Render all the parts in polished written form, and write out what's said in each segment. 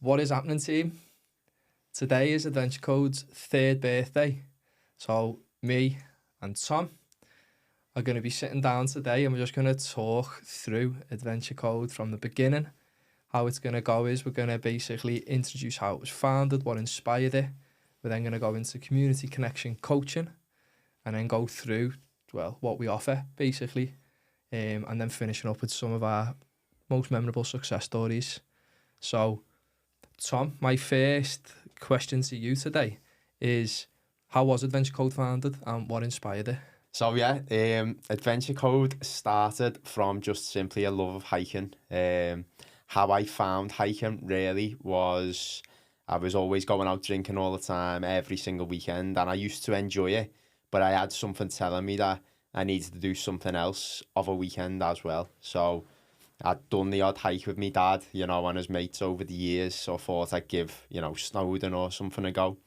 What is happening, team? Today is Adventure Code's 3rd birthday. So me and Tom are going to be sitting down today and we're just going to talk through Adventure Code from the beginning. How it's going to go is we're going to basically introduce how it was founded, what inspired it. We're then going to go into community connection coaching and then go through, well, what we offer basically. And then finishing up with some of our most memorable success stories. So, Tom, my first question to you today is, how was Adventure Code founded and what inspired it? So yeah, Adventure Code started from just simply a love of hiking. How I found hiking really was I was always going out drinking all the time, every single weekend, and I used to enjoy it, but I had something telling me that I needed to do something else of a weekend as well. So I'd done the odd hike with my dad, and his mates over the years, so I thought I'd give, Snowden or something a go.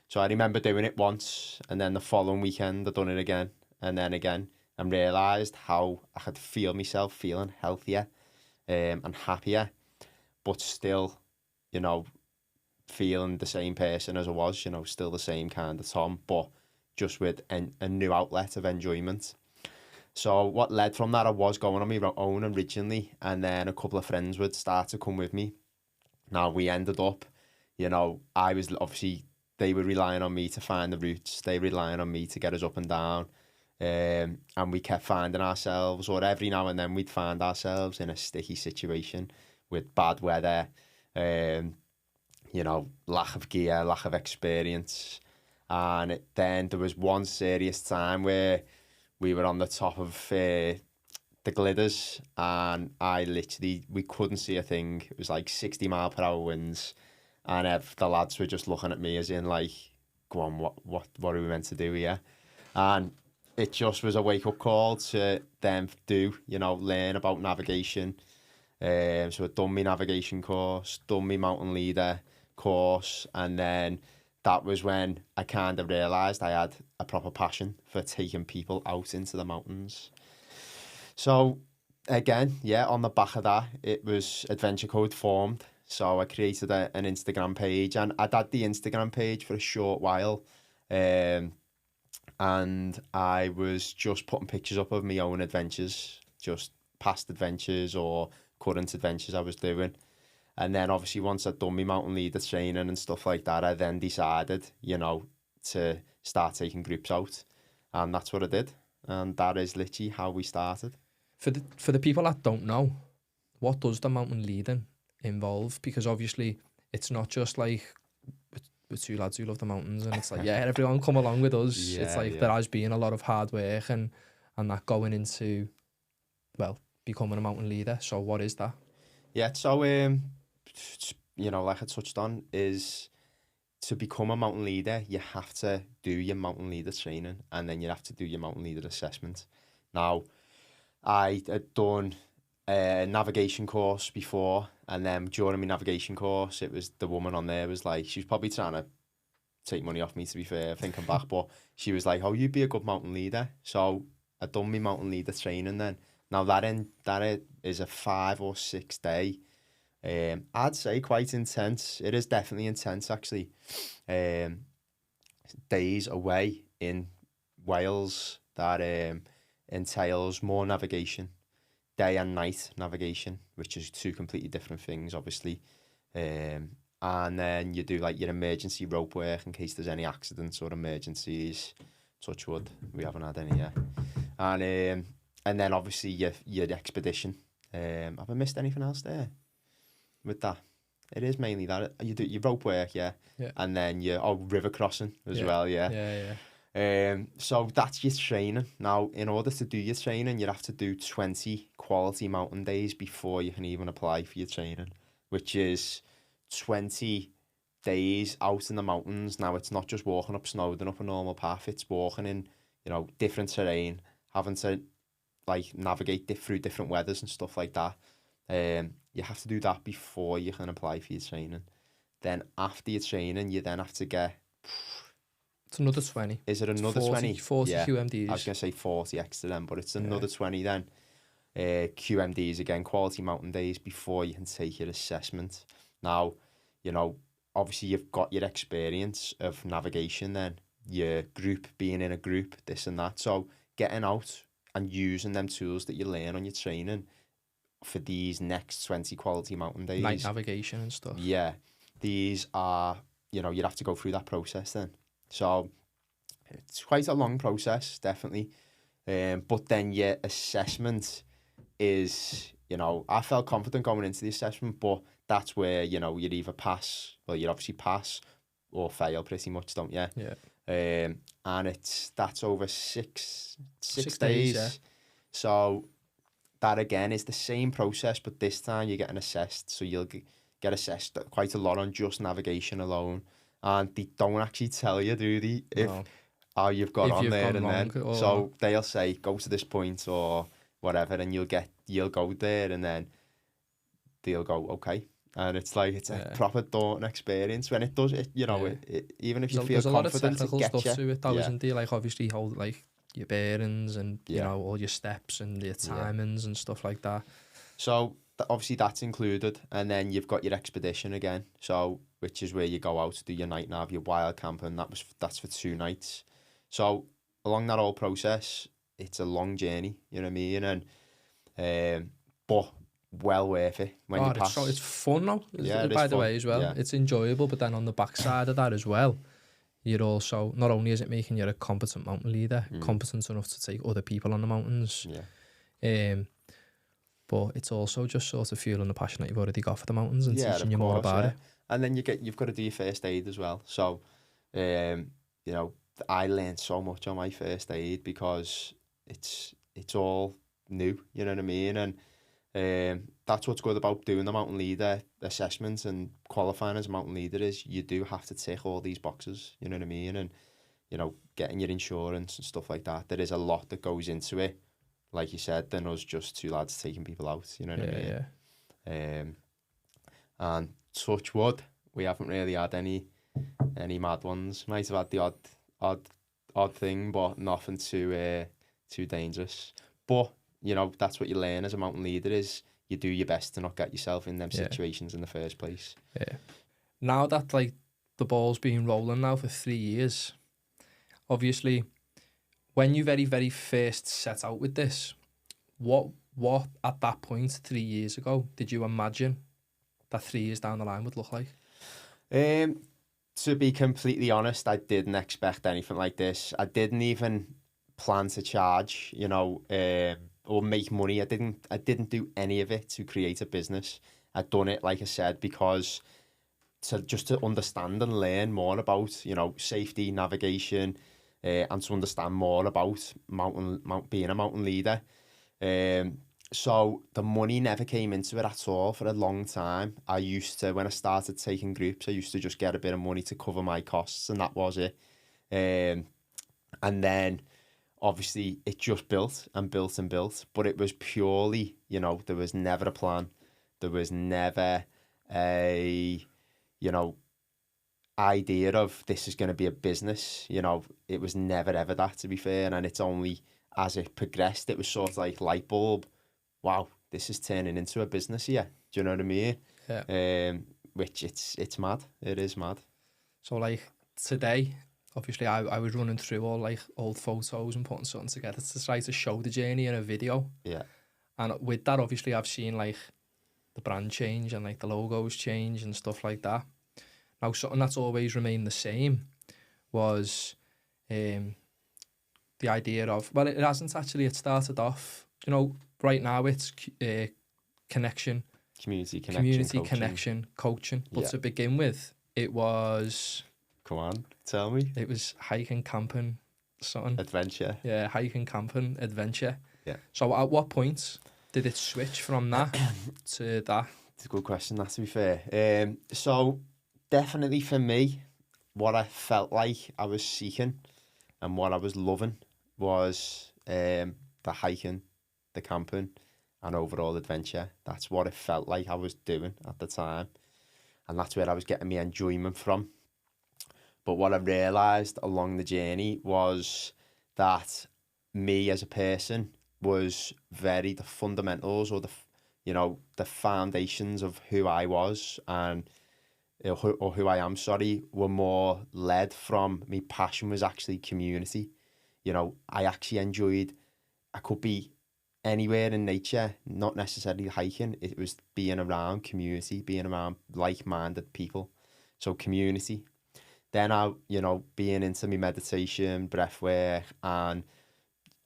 So I remember doing it once, and then the following weekend I'd done it again, and then again, and realised how I could feel myself feeling healthier and happier, but still, feeling the same person as I was, still the same kind of Tom, but just with a new outlet of enjoyment. So what led from that, I was going on my own originally, and then a couple of friends would start to come with me. Now we ended up, I was obviously, they were relying on me to find the routes, they were relying on me to get us up and down, and we kept finding ourselves, or every now and then we'd find ourselves in a sticky situation with bad weather, lack of gear, lack of experience. And then there was one serious time where we were on the top of the Glitters, and we couldn't see a thing. It was like 60-mile-per-hour winds, and the lads were just looking at me as in like, go on, what are we meant to do here? And it just was a wake-up call to them learn about navigation. So I'd done my navigation course, done my mountain leader course, and then that was when I kind of realised I had a proper passion for taking people out into the mountains. So again, on the back of that, it was Adventure Code formed. So I created an Instagram page, and I'd had the Instagram page for a short while. And I was just putting pictures up of my own adventures, just past adventures or current adventures I was doing. And then obviously once I'd done my mountain leader training and stuff like that, I then decided, to start taking groups out. And that's what I did. And that is literally how we started. For the people that don't know, what does the mountain leading involve? Because obviously it's not just like with two lads who love the mountains and it's like, everyone come along with us. It's like there has been a lot of hard work and that going into, well, becoming a mountain leader. So what is that? Yeah, so like I touched on, is to become a mountain leader, you have to do your mountain leader training, and then you have to do your mountain leader assessment. Now, I had done a navigation course before, and then during my navigation course, it was the woman on there was like, she was probably trying to take money off me, to be fair, thinking back, but she was like, oh, you'd be a good mountain leader. So I'd done my mountain leader training then. Now that is a 5 or 6 day, I'd say quite intense. It is definitely intense, actually. Days away in Wales that entails more navigation, day and night navigation, which is two completely different things, obviously. And then you do like your emergency rope work in case there's any accidents or emergencies. Touch wood, we haven't had any yet. And then obviously your expedition. Have I missed anything else there? With that, it is mainly that you do your rope work, and then river crossing as well, so that's your training. Now, in order to do your training, you have to do 20 quality mountain days before you can even apply for your training, which is 20 days out in the mountains. Now, it's not just walking up Snowdon up a normal path; it's walking in, different terrain, having to navigate through different weathers and stuff like that. You have to do that before you can apply for your training. Then after your training, you then have to get... It's another 20. Is it another 20? 40 QMDs. I was going to say 40 extra then, but it's another 20 then. QMDs again, quality mountain days, before you can take your assessment. Now, you know, obviously you've got your experience of navigation then, your group, being in a group, this and that. So getting out and using them tools that you learn on your training for these next 20 quality mountain days. Night navigation and stuff. Yeah, these are, you know, you'd have to go through that process then. So it's quite a long process, definitely. But then your assessment is, you know, I felt confident going into the assessment, but that's where, you know, you'd either pass, well, you'd obviously pass or fail pretty much, don't you? Yeah. And that's over six 6 days, days. yeah. So that again is the same process, but this time you're getting assessed. So you'll get assessed quite a lot on just navigation alone. And they don't actually tell you, do they? If No. how you've got If on you've there gone and then. wrong or- So they'll say, go to this point or whatever, and you'll go there, and then they'll go, okay. And it's like, it's a proper daunting experience when it does it, you know, even if you feel there's a lot of confident, technical it gets stuff you. to it though, isn't there? Like obviously hold like your bearings and you Yeah. know all your steps and your timings and stuff like that. So obviously that's included, and then you've got your expedition again. So which is where you go out to do your night nav, your wild camping. That's for 2 nights. So along that whole process, it's a long journey. You know what I mean? And but well worth it when you pass. It's fun now. Yeah, it is by the fun. way as well. Yeah. It's enjoyable, but then on the backside of that as well, you're also not only is it making you a competent mountain leader, competent enough to take other people on the mountains. Yeah. But it's also just sort of fueling the passion that you've already got for the mountains and teaching you more course, about yeah. it. And then you've got to do your first aid as well. So, you know, I learned so much on my first aid because it's all new. You know what I mean? And that's what's good about doing the mountain leader assessment and qualifying as a mountain leader is you do have to tick all these boxes. You know what I mean? And you know, getting your insurance and stuff like that. There is a lot that goes into it. Like you said, than us just 2 lads taking people out. You know what I mean? Yeah. And touch wood, we haven't really had any mad ones. Might have had the odd thing, but nothing too dangerous. But you know, that's what you learn as a mountain leader is you do your best to not get yourself in them situations in the first place. Yeah. Now that like the ball's been rolling now for 3 years, obviously, when you very, very first set out with this, what at that point 3 years ago did you imagine that 3 years down the line would look like? To be completely honest, I didn't expect anything like this. I didn't even plan to charge, you know, or make money. I didn't do any of it to create a business. I'd done it, like I said, because to understand and learn more about, you know, safety, navigation, and to understand more about being a mountain leader. So the money never came into it at all for a long time. I used to, when I started taking groups, I used to just get a bit of money to cover my costs, and that was it. And then obviously it just built and built and built, but it was purely, you know, there was never a plan. There was never a, you know, idea of this is going to be a business. You know, it was never ever that, to be fair. And it's only as it progressed, it was sort of like light bulb. Wow, this is turning into a business here. Do you know what I mean? Yeah. Which it's mad. It is mad. So like today, obviously I was running through all like old photos and putting something together to try to show the journey in a video. Yeah. And with that, obviously I've seen like the brand change and like the logos change and stuff like that. Now something that's always remained the same was the idea of, well, it hasn't actually, it started off, you know, right now it's connection, Community connection, coaching. But to begin with, it was... Come on, tell me. It was hiking, camping, something. Adventure. Yeah, hiking, camping, adventure. Yeah. So at what point did it switch from that to that? It's a good question, that, to be fair. So definitely for me, what I felt like I was seeking and what I was loving was the hiking, the camping, and overall adventure. That's what it felt like I was doing at the time. And that's where I was getting my enjoyment from. But what I realised along the journey was that me as a person was the fundamentals or the foundations of who I was and or who I am, sorry, were more led from my passion was actually community. You know, I actually enjoyed, I could be anywhere in nature, not necessarily hiking. It was being around community, being around like-minded people. So community. Then being into my meditation, breath work, and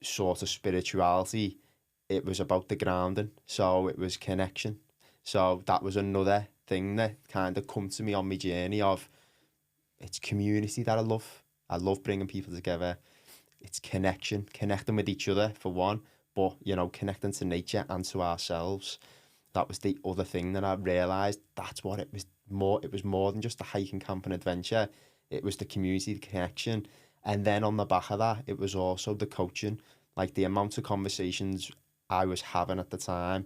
sort of spirituality, it was about the grounding. So it was connection. So that was another thing that kind of come to me on my journey of it's community that I love. I love bringing people together. It's connecting with each other for one, but connecting to nature and to ourselves. That was the other thing that I realised. That's what it was more. It was more than just a hiking, camp and adventure. It was the community, the connection. And then on the back of that, it was also the coaching. Like the amount of conversations I was having at the time,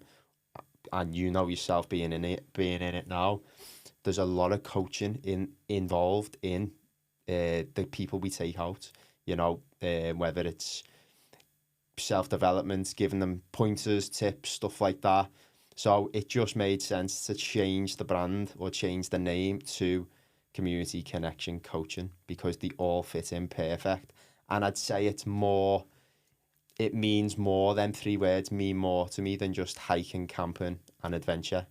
and yourself being in it now, there's a lot of coaching involved in the people we take out. Whether it's self-development, giving them pointers, tips, stuff like that. So it just made sense to change the brand or change the name to Community Connection Coaching because they all fit in perfect. And I'd say it means more than 3 words, mean more to me than just hiking, camping and adventure.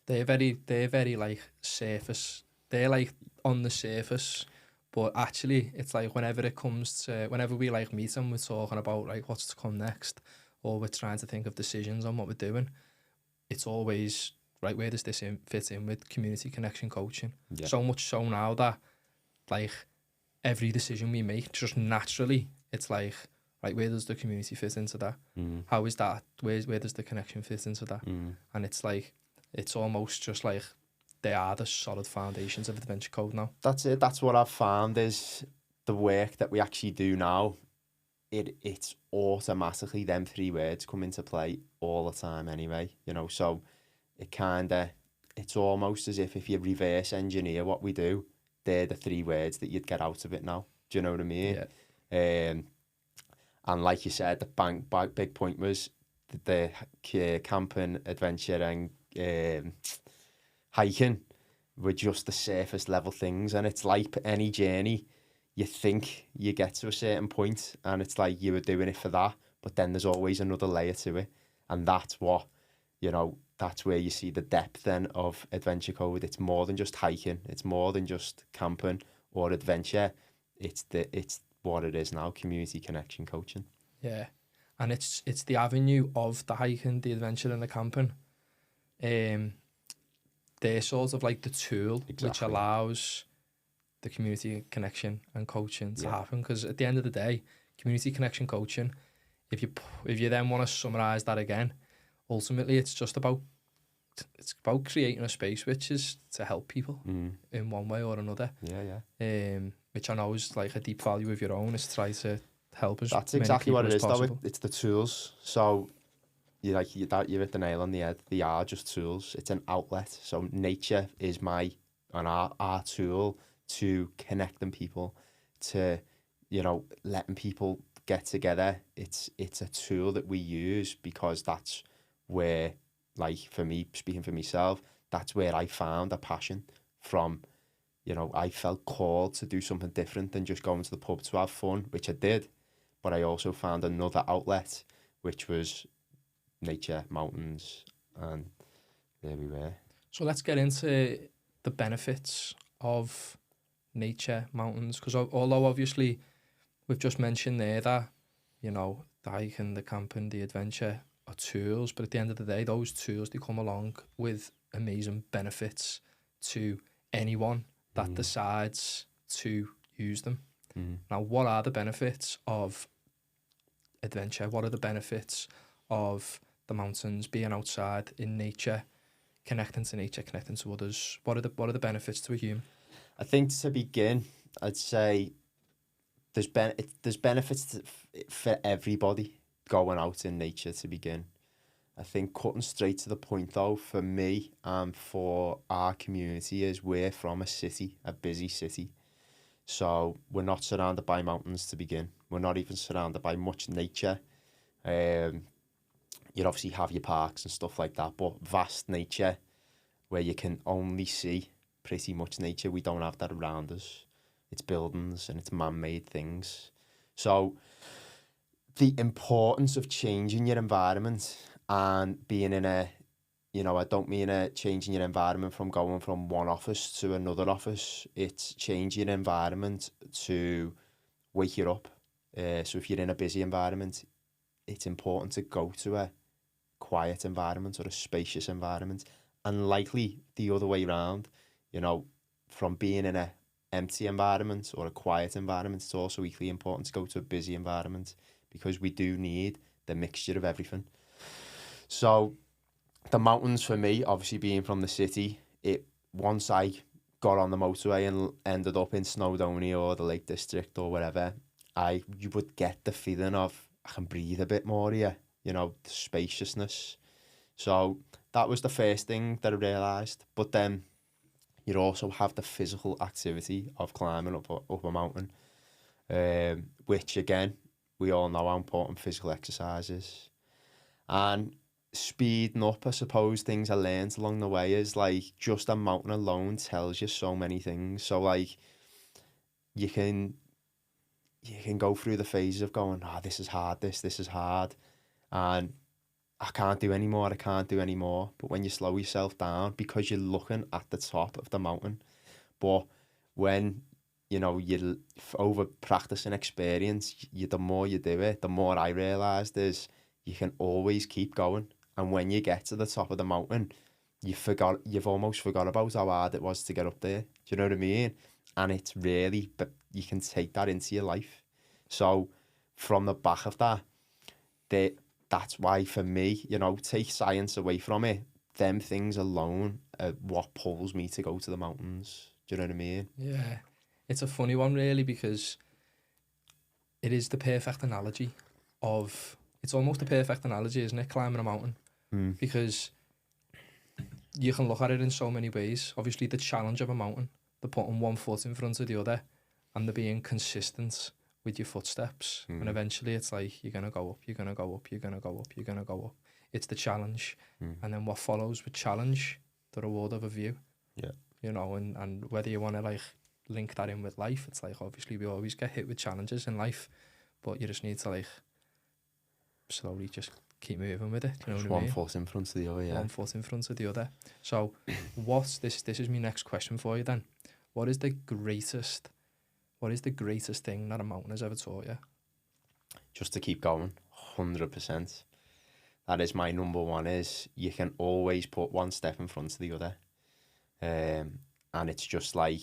They're very like surface. They're like on the surface. But actually, it's like whenever we like meet and we're talking about like what's to come next, or we're trying to think of decisions on what we're doing, it's always, right, where does this fit in with community connection coaching? Yeah. So much so now that like every decision we make, just naturally, it's like, right, where does the community fit into that? How is that? Where does the connection fit into that? And it's like, it's almost just like, they are the solid foundations of Adventure Code now. That's it. That's what I've found is the work that we actually do now. It's automatically them 3 words come into play all the time anyway. So it's almost as if you reverse engineer what we do, they're the 3 words that you'd get out of it now. Do you know what I mean? Yeah. And like you said, the big point was the camping, adventure, and hiking were just the surface level things. And it's like any journey, you think you get to a certain point and it's like you were doing it for that, but then there's always another layer to it. And that's what, that's where you see the depth then of Adventure Code. It's more than just hiking. It's more than just camping or adventure. It's what it is now, community connection coaching. Yeah. And it's the avenue of the hiking, the adventure and the camping. They're sort of like the tool which allows the community connection and coaching to happen. Because at the end of the day, community connection coaching, if you then want to summarize that again, ultimately it's about creating a space which is to help people in one way or another. Which I know is like a deep value of your own, is to try to help us. That's exactly what it is though. It's the tools. So you hit the nail on the head. They are just tools. It's an outlet. So nature is our tool to connecting people, to letting people get together. It's a tool that we use because that's where, like for me, speaking for myself, that's where I found a passion from. I felt called to do something different than just going to the pub to have fun, which I did, but I also found another outlet, which was nature, mountains, and there we were. So let's get into the benefits of nature, mountains, because although obviously we've just mentioned there that the hiking, the camping, the adventure are tools, but at the end of the day, those tools, they come along with amazing benefits to anyone that decides to use them. Now, what are the benefits of adventure? What are the benefits of the mountains, being outside in nature, connecting to nature, connecting to others? What are the benefits to a human? I think to begin, I'd say there's benefits for everybody going out in nature to begin. I think cutting straight to the point though, for me and for our community, is we're from a busy city. So we're not surrounded by mountains to begin. We're not even surrounded by much nature. You obviously have your parks and stuff like that, but vast nature where you can only see pretty much nature. We don't have that around us. It's buildings and it's man-made things. So the importance of changing your environment and being in a, you know, I don't mean changing your environment from going from one office to another office. It's changing your environment to wake you up. So if you're in a busy environment, it's important to go to a quiet environment or a spacious environment, and likely the other way around, you know, from being in a empty environment or a quiet environment, it's also equally important to go to a busy environment, because we do need the mixture of everything. So the mountains for me, obviously being from the city, once I got on the motorway and ended up in Snowdonia or the Lake District or wherever, you would get the feeling of, I can breathe a bit more here, you know, the spaciousness. So that was the first thing that I realised. But then you also have the physical activity of climbing up a mountain, which again, we all know how important physical exercise is. And speeding up, I suppose, things I learned along the way is like, just a mountain alone tells you so many things. So like, you can go through the phases of going, this is hard, this is hard, and I can't do any more. But when you slow yourself down, because you're looking at the top of the mountain, but when, you know, you over practice and experience, the more you do it, the more I realised is you can always keep going. And when you get to the top of the mountain, you've almost forgot about how hard it was to get up there. Do you know what I mean? And it's really, but you can take that into your life. So from the back of that, that's why for me, you know, take science away from it, them things alone are what pulls me to go to the mountains. Do you know what I mean? Yeah. It's a funny one, really, because it is the perfect analogy of... It's almost the perfect analogy, isn't it, climbing a mountain? Because you can look at it in so many ways. Obviously, the challenge of a mountain, the putting one foot in front of the other, and the being consistent with your footsteps. And eventually it's like, you're going to go up, you're going to go up, you're going to go up, you're going to go up. It's the challenge. And then what follows with challenge, the reward of a view. Yeah. You know, and whether you want to like link that in with life, it's like, obviously we always get hit with challenges in life, but you just need to like slowly just keep moving with it. Do you know what I mean? One foot in front of the other, yeah. One foot in front of the other. So this is my next question for you then. What is the greatest thing that a mountain has ever taught you? Just to keep going, 100%. That is my number one, is you can always put one step in front of the other. And it's just like,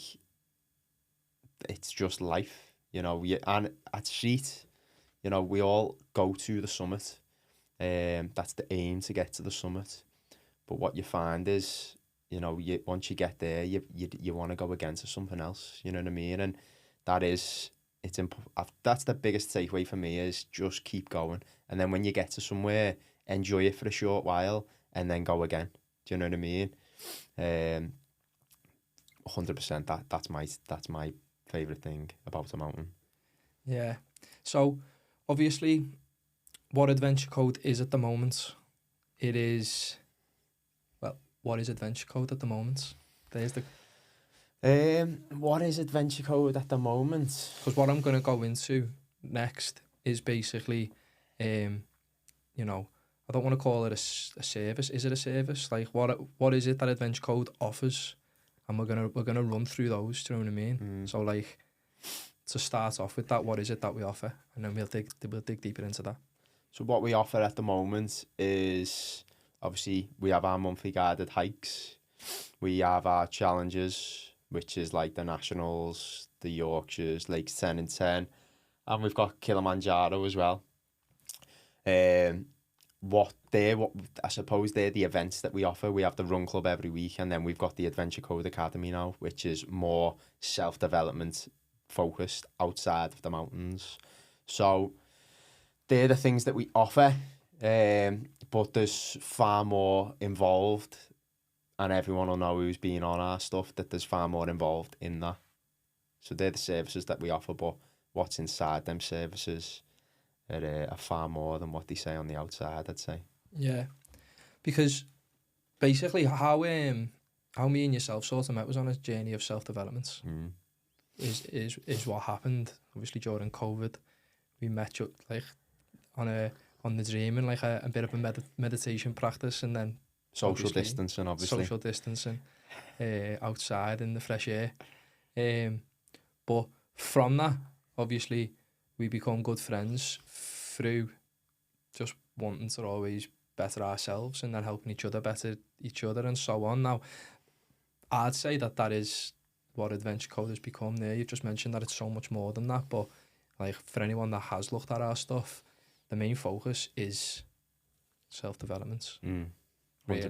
it's just life, you know. And at Sheet, you know, we all go to the summit. That's the aim, to get to the summit. But what you find is, you know, once you get there, you want to go again to something else. You know what I mean? And that's the biggest takeaway for me, is just keep going. And then when you get to somewhere, enjoy it for a short while and then go again. Do you know what I mean? 100%. That's my favourite thing about a mountain. Yeah. So obviously, what Adventure Code is at the moment, it is... Well, what is Adventure Code at the moment? There's the... What is Adventure Code at the moment? Because what I'm going to go into next is basically, you know, I don't want to call it a service. Is it a service? Like, what is it that Adventure Code offers? And we're gonna run through those. Do you know what I mean? So like, to start off with that, what is it that we offer, and then we'll dig deeper into that. So what we offer at the moment is, obviously, we have our monthly guided hikes. We have our challenges, which is like the Nationals, the Yorkshires, Lakes 10 and 10. And we've got Kilimanjaro as well. I suppose they're the events that we offer. We have the Run Club every week, and then we've got the Adventure Code Academy now, which is more self-development focused outside of the mountains. So they're the things that we offer, but there's far more involved, and everyone will know who's been on our stuff that there's far more involved in that. So they're the services that we offer, but what's inside them services are far more than what they say on the outside, I'd say. Yeah, because basically how how me and yourself sort of met was on a journey of self-development. Is what happened. Obviously during COVID, we met up like on the dream and like a bit of a meditation practice, and then Social distancing, obviously. Social distancing, outside in the fresh air. But from that, obviously, we become good friends through just wanting to always better ourselves and then helping each other better each other and so on. Now, I'd say that is what Adventure Code has become there. You've just mentioned that it's so much more than that, but like for anyone that has looked at our stuff, the main focus is self-development. 100%. Really,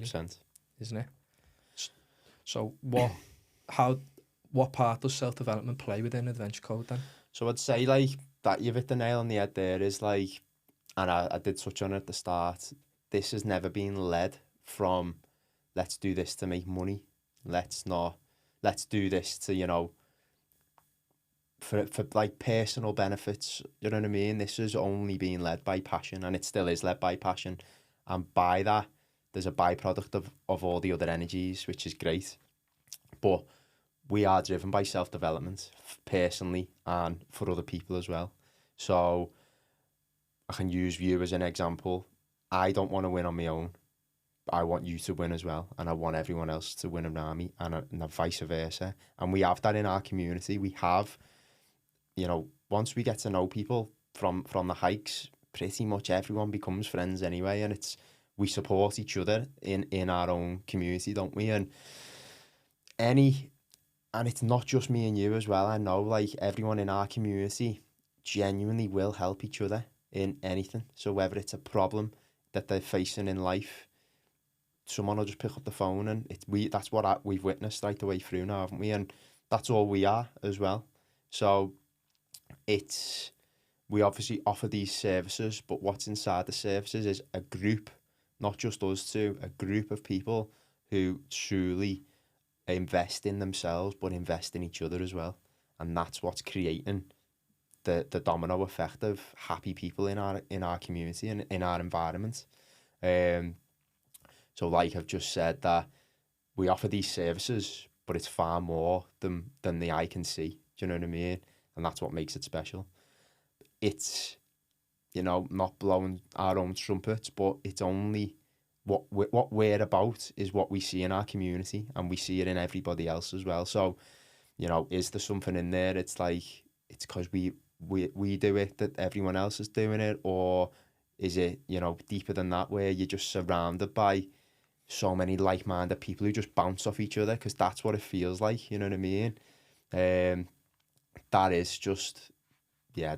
isn't it? So what part does self-development play within Adventure Code then? So I'd say like that you've hit the nail on the head there is like, and I did touch on it at the start, this has never been led from let's do this to make money. Let's do this to, you know, for like personal benefits, you know what I mean? This has only been led by passion, and it still is led by passion. And by that, there's a byproduct of all the other energies, which is great. But we are driven by self-development, personally and for other people as well. So I can use you as an example. I don't want to win on my own. I want you to win as well, and I want everyone else to win around me, and vice versa. And we have that in our community. We have, you know, once we get to know people from the hikes, pretty much everyone becomes friends anyway, and we support each other in our own community, don't we? And it's not just me and you as well. I know like everyone in our community genuinely will help each other in anything. So whether it's a problem that they're facing in life, someone will just pick up the phone, and that's what we've witnessed right the way through now, haven't we? And that's all we are as well. So we obviously offer these services, but what's inside the services is a group, not just us two, a group of people who truly invest in themselves, but invest in each other as well. And that's what's creating the domino effect of happy people in our community and in our environment. So like I've just said, that we offer these services, but it's far more than the eye can see. Do you know what I mean? And that's what makes it special. It's, you know, not blowing our own trumpets, but it's only what we're about is what we see in our community, and we see it in everybody else as well. So, you know, is there something in there? It's like, it's because we do it that everyone else is doing it, or is it, you know, deeper than that, where you're just surrounded by so many like-minded people who just bounce off each other, because that's what it feels like, you know what I mean? That is just, yeah,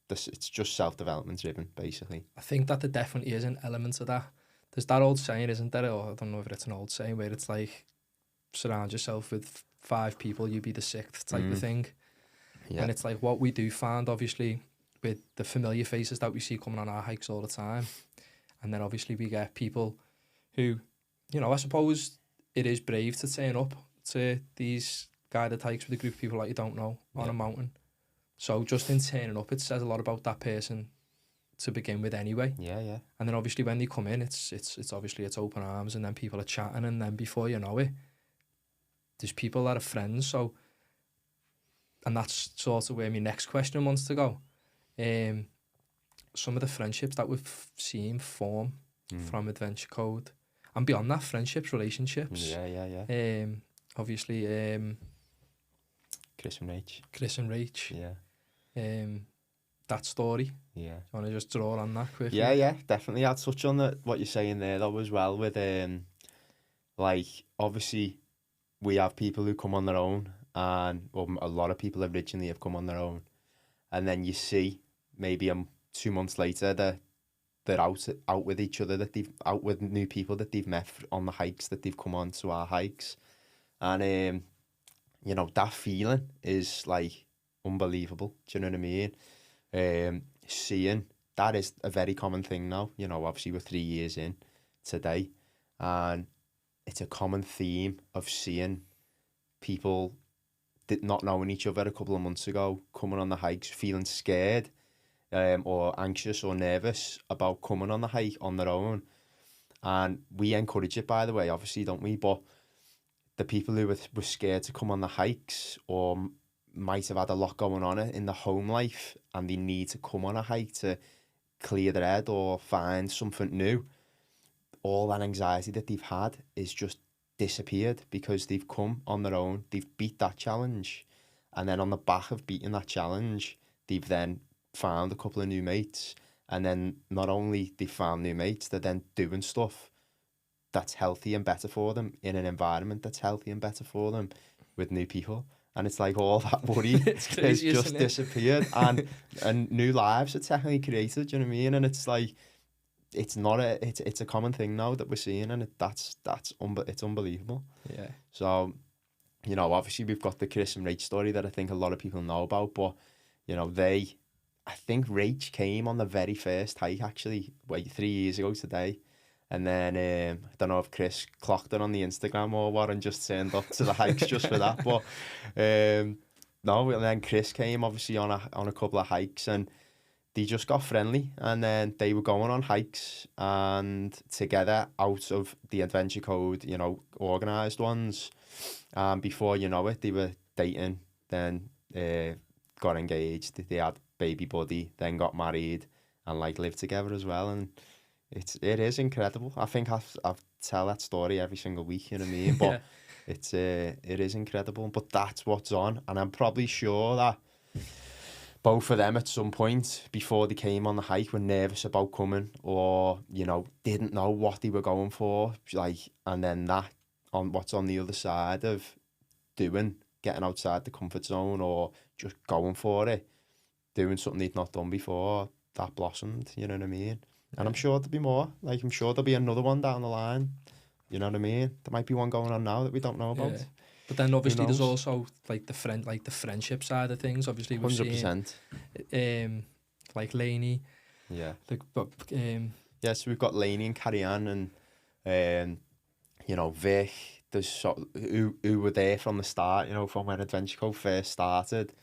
it's just self-development driven, basically. I think that there definitely is an element of that. There's that old saying, isn't there? Or I don't know if it's an old saying, where it's like, surround yourself with 5 people, you be the 6th type of thing. Yeah. And it's like what we do find, obviously, with the familiar faces that we see coming on our hikes all the time. And then obviously we get people who, you know, I suppose it is brave to turn up to these guided hikes with a group of people that you don't know on a mountain. So just in turning up, it says a lot about that person to begin with anyway. Yeah. And then obviously when they come in, it's obviously it's open arms, and then people are chatting, and then before you know it, there's people that are friends. So, and that's sort of where my next question wants to go. Some of the friendships that we've seen form from Adventure Code, and beyond that, friendships, relationships. Yeah. Obviously, Chris and Rach. Yeah. That story. Yeah. Do you want to just draw on that quickly? Yeah, definitely. I'd touch on what you're saying there though as well, with like, obviously we have people who come on their own, and a lot of people originally have come on their own, and then you see maybe 2 months later that they're out with each other, that they've out with new people that they've met on the hikes, that they've come on to our hikes, and you know, that feeling is like unbelievable. Do you know what I mean? Seeing that is a very common thing now. You know, obviously we're 3 years in today, and it's a common theme of seeing people not knowing each other a couple of months ago coming on the hikes, feeling scared, or anxious or nervous about coming on the hike on their own. And we encourage it, by the way, obviously, don't we? But the people who were scared to come on the hikes or might have had a lot going on in their home life and they need to come on a hike to clear their head or find something new, all that anxiety that they've had is just disappeared because they've come on their own, they've beat that challenge, and then on the back of beating that challenge, they've then found a couple of new mates, and then not only they found new mates, they're then doing stuff that's healthy and better for them in an environment that's healthy and better for them with new people. And it's like all that worry has just disappeared and new lives are technically created, do you know what I mean? And it's like, it's a common thing now that we're seeing, and it's unbelievable. Yeah. So, you know, obviously we've got the Chris and Rach story that I think a lot of people know about, but, you know, I think Rach came on the very first hike actually, 3 years ago today. And then, I don't know if Chris clocked it on the Instagram or what and just turned up to the hikes just for that. But no, and then Chris came obviously on a couple of hikes and they just got friendly. And then they were going on hikes and together out of the Adventure Code, you know, organised ones. Before you know it, they were dating, then got engaged, they had baby buddy, then got married and like lived together as well. And it is incredible. I think I've tell that story every single week, you know what I mean? But it is incredible. But that's what's on, and I'm probably sure that both of them at some point before they came on the hike were nervous about coming, or you know, didn't know what they were going for. Like, and then that on what's on the other side of getting outside the comfort zone or just going for it, doing something they'd not done before, that blossomed. You know what I mean? And I'm sure there'll be more. Like, I'm sure there'll be another one down the line. You know what I mean? There might be one going on now that we don't know about. Yeah. But then obviously there's also like the friendship side of things. Obviously we've 100%. Seen like Lainey. Yeah. Yeah, so we've got Lainey and Carrie-Anne and you know, Vic. There's who were there from the start. You know, from when Adventure Code first started.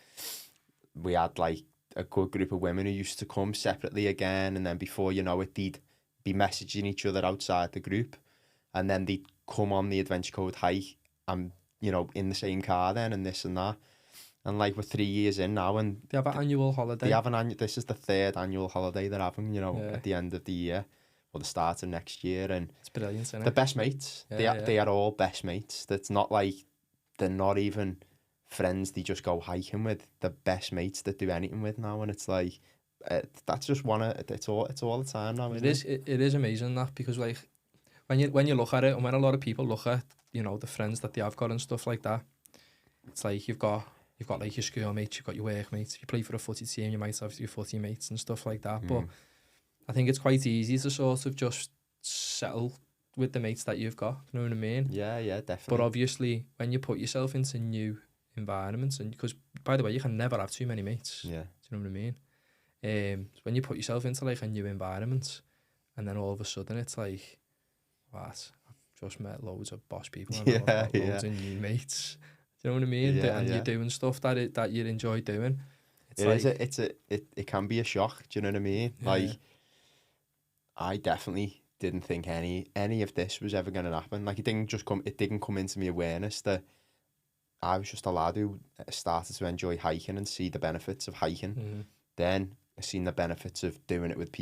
We had like a good group of women who used to come separately again, and then before you know it, they'd be messaging each other outside the group, and then they'd come on the Adventure Code hike and, you know, in the same car then and this and that. And like we're 3 years in now and they have an annual holiday. This is the 3rd annual holiday they're having, you know, at the end of the year or the start of next year. And it's brilliant, isn't it? The best mates. They are all best mates. That's not like they're not even friends they just go hiking with. The best mates that do anything with now, and it's like that's just it's all the time now. It is amazing that, because like when you look at it, and when a lot of people look at, you know, the friends that they have got and stuff like that, it's like you've got like your school mates, you've got your work mates. If you play for a footy team, you might have your footy mates and stuff like that. But I think it's quite easy to sort of just settle with the mates that you've got. You know what I mean? Yeah, definitely. But obviously, when you put yourself into new environments, and because by the way, you can never have too many mates. Yeah. Do you know what I mean? When you put yourself into like a new environment, and then all of a sudden it's like, what? I've just met loads of boss people and loads of new mates. Do you know what I mean? And you're doing stuff that you enjoy doing. It can be a shock. Do you know what I mean? Yeah. Like, I definitely didn't think any of this was ever going to happen. Like, it didn't come into my awareness that I was just a lad who started to enjoy hiking and see the benefits of hiking. Then I seen the benefits of doing it with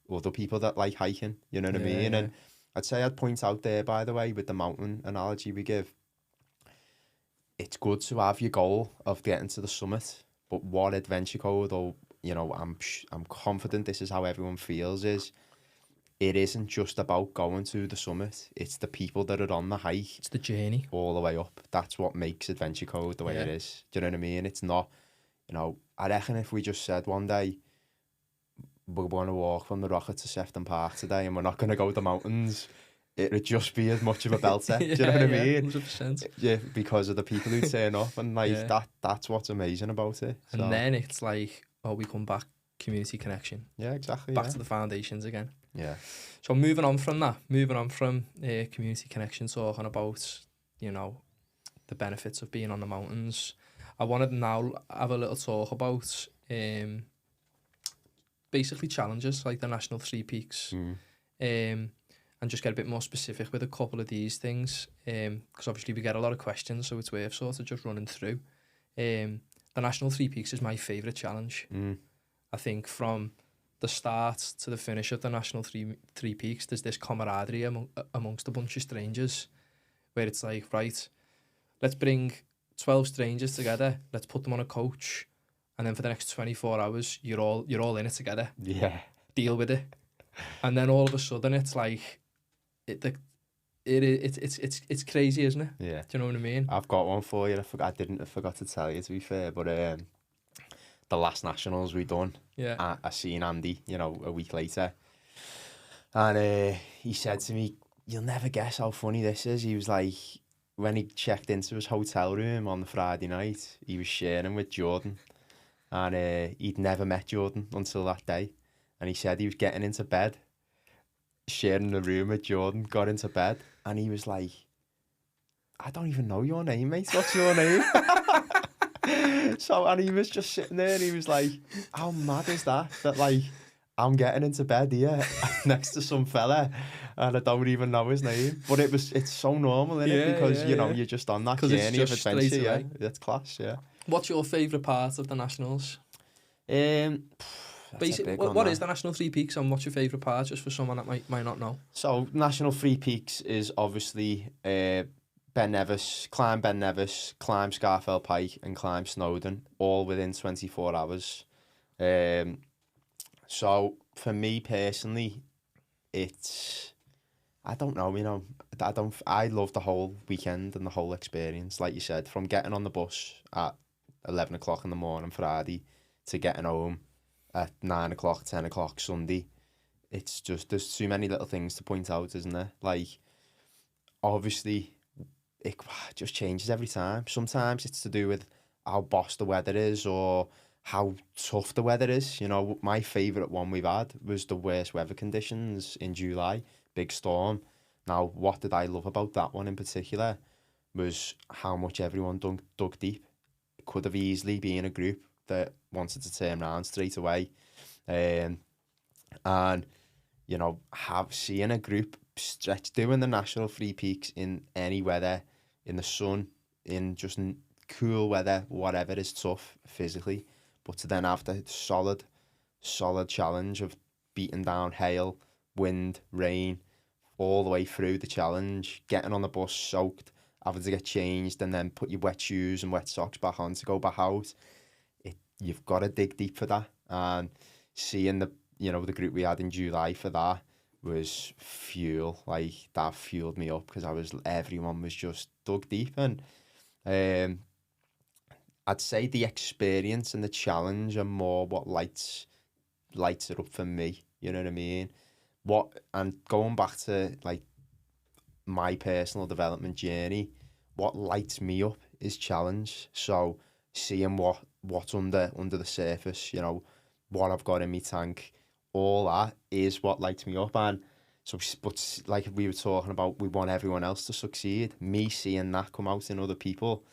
other people that like hiking. You know what I mean? And I'd say I'd point out there, by the way, with the mountain analogy we give, it's good to have your goal of getting to the summit, but what Adventure Code, or, you know, I'm confident this is how everyone feels, is it isn't just about going to the summit. It's the people that are on the hike. It's the journey. All the way up. That's what makes Adventure Code the way it is. Do you know what I mean? It's not, you know, I reckon if we just said one day, we're going to walk from the Rocket to Sefton Park today and we're not going to go to the mountains, it would just be as much of a belter. Do you know what I mean? 100%. Yeah, because of the people who turn up, and like that's what's amazing about it. So. And then it's like, we come back, community connection. Yeah, exactly. Back to the foundations again. Yeah. So moving on from community connection, talking about, you know, the benefits of being on the mountains, I wanted to now have a little talk about basically challenges like the National Three Peaks. and just get a bit more specific with a couple of these things, because obviously we get a lot of questions, so it's worth sort of just running through. The National Three Peaks is my favourite challenge. I think from the start to the finish of the National Three Peaks, there's this camaraderie amongst a bunch of strangers, where it's like, right, let's bring 12 strangers together, let's put them on a coach, and then for the next 24 hours, you're all in it together. Yeah. Deal with it. And then all of a sudden, it's like, it's crazy, isn't it? Yeah. Do you know what I mean? I've got one for you. I forgot to tell you, to be fair, but the last Nationals we done, Yeah. I seen Andy, you know, a week later, and he said to me, "You'll never guess how funny this is." He was like, when he checked into his hotel room on the Friday night, he was sharing with Jordan, and he'd never met Jordan until that day, and he said he was getting into bed, sharing the room with Jordan, got into bed, and he was like, "I don't even know your name, mate. What's your name?" So, and he was just sitting there and he was like, how mad is that? That like, I'm getting into bed here next to some fella and I don't even know his name. But it's so normal, isn't it? Because, you know, you're just on that journey of adventure. Yeah, it's class, yeah. What's your favourite part of the Nationals? Basically, what is the National Three Peaks and what's your favourite part, just for someone that might not know? So, National Three Peaks is obviously climb Ben Nevis, climb Scarfell Pike and climb Snowdon, all within 24 hours. So, for me personally, I don't know, you know, I love the whole weekend and the whole experience, like you said, from getting on the bus at 11 o'clock in the morning Friday to getting home at 9 o'clock, 10 o'clock Sunday. It's just, there's too many little things to point out, isn't there? Like, obviously, it just changes every time. Sometimes it's to do with how boss the weather is or how tough the weather is. You know, my favourite one we've had was the worst weather conditions in July, big storm. Now, what did I love about that one in particular was how much everyone dug deep. It could have easily been a group that wanted to turn around straight away. And, you know, seeing a group doing the National Three Peaks in any weather, in the sun, in just cool weather, whatever is tough physically, but to then have the solid challenge of beating down hail, wind, rain, all the way through the challenge, getting on the bus soaked, having to get changed, and then put your wet shoes and wet socks back on to go back out. You've got to dig deep for that, and seeing the group we had in July for that was fuel. Like, that fueled me up because everyone was just dug deep. And I'd say the experience and the challenge are more what lights it up for me, you know what I mean? And going back to like my personal development journey, what lights me up is challenge. So seeing what's under the surface, you know, what I've got in my tank, all that is what lights me up. And so, but like we were talking about, we want everyone else to succeed. Me seeing that come out in other people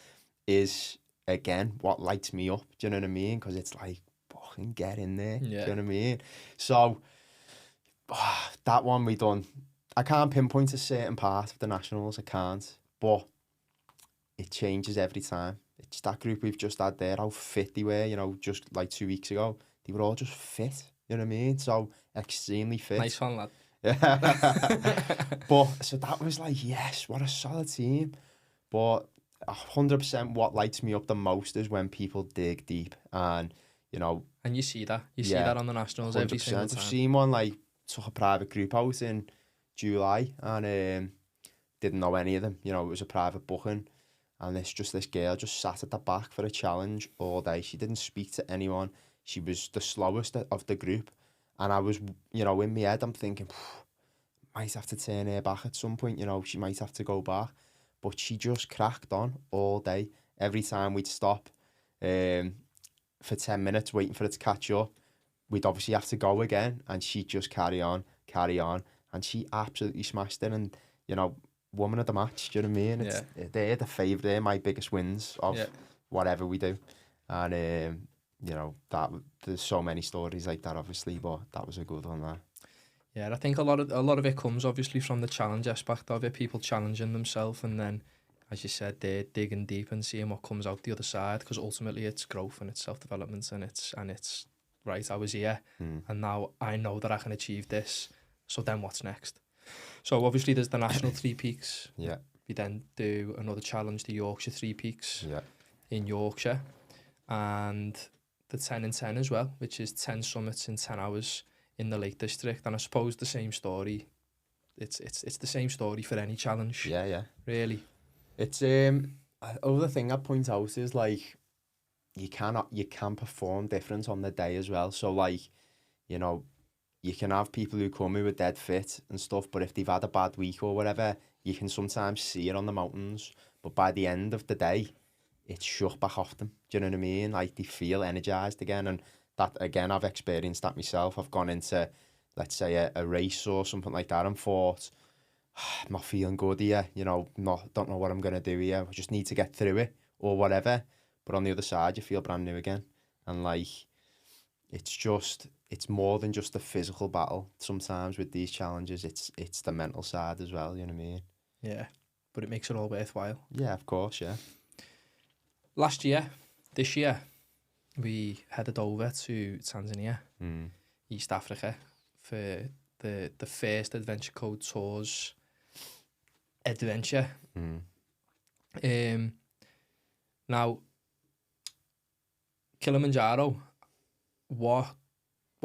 is, again, what lights me up. Do you know what I mean? Because it's like, fucking get in there. Yeah. Do you know what I mean? So, that one we done. I can't pinpoint a certain part of the Nationals, I can't. But it changes every time. It's that group we've just had there, how fit they were, you know, just like 2 weeks ago. They were all just fit, you know what I mean? So, extremely fit. Nice one, lad. But, so that was like, yes, what a solid team. But 100% what lights me up the most is when people dig deep and, you know... And you see that. You see that on the Nationals 100%. Every single time. I've seen one, like, took a private group out in July and didn't know any of them. You know, it was a private booking. And this girl just sat at the back for a challenge all day. She didn't speak to anyone. She was the slowest of the group. And I was, you know, in my head, I'm thinking, might have to turn her back at some point, you know, she might have to go back. But she just cracked on all day. Every time we'd stop for 10 minutes waiting for it to catch up, we'd obviously have to go again. And she'd just carry on. And she absolutely smashed it. And, you know, woman of the match, do you know what I mean? They're the favourite, they're my biggest wins of whatever we do. And, you know, there's so many stories like that, obviously, but that was a good one, that. Yeah, I think a lot of it comes obviously from the challenge aspect of it, people challenging themselves, and then, as you said, they're digging deep and seeing what comes out the other side, because ultimately it's growth and it's self-development, and it's right, I was here and now I know that I can achieve this, so then what's next? So obviously there's the national Three Peaks. Yeah. We then do another challenge, the Yorkshire Three Peaks in Yorkshire, and the 10 in 10 as well, which is 10 summits in 10 hours in the Lake District. And I suppose the same story, it's the same story for any challenge. Yeah. Really. It's other thing I point out is like you can perform different on the day as well. So like, you know, you can have people who come who are dead fit and stuff, but if they've had a bad week or whatever, you can sometimes see it on the mountains. But by the end of the day, it's shut back off them. Do you know what I mean? Like they feel energized again, and that again, I've experienced that myself. I've gone into, let's say, a race or something like that, and thought, I'm not feeling good here. You know, don't know what I'm gonna do here. I just need to get through it or whatever. But on the other side, you feel brand new again, and like it's more than just a physical battle. Sometimes with these challenges, it's the mental side as well. You know what I mean? Yeah, but it makes it all worthwhile. Yeah, of course. Yeah. This year, we headed over to Tanzania, East Africa, for the first Adventure Code Tours adventure. Now, Kilimanjaro, what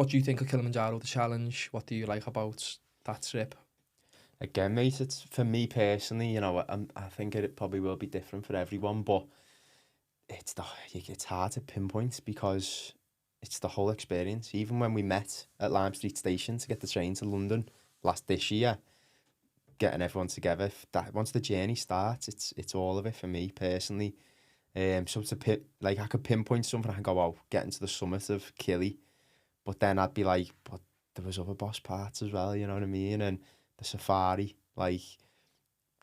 do you think of Kilimanjaro, the challenge? What do you like about that trip? Again, mate, it's for me personally, you know, I think it probably will be different for everyone, but it's hard to pinpoint because it's the whole experience. Even when we met at Lime Street Station to get the train to London this year, getting everyone together, once the journey starts, it's all of it for me personally. So I could pinpoint something, I can go, getting to the summit of Kili, but then I'd be like, but there was other boss parts as well, you know what I mean? And the safari, like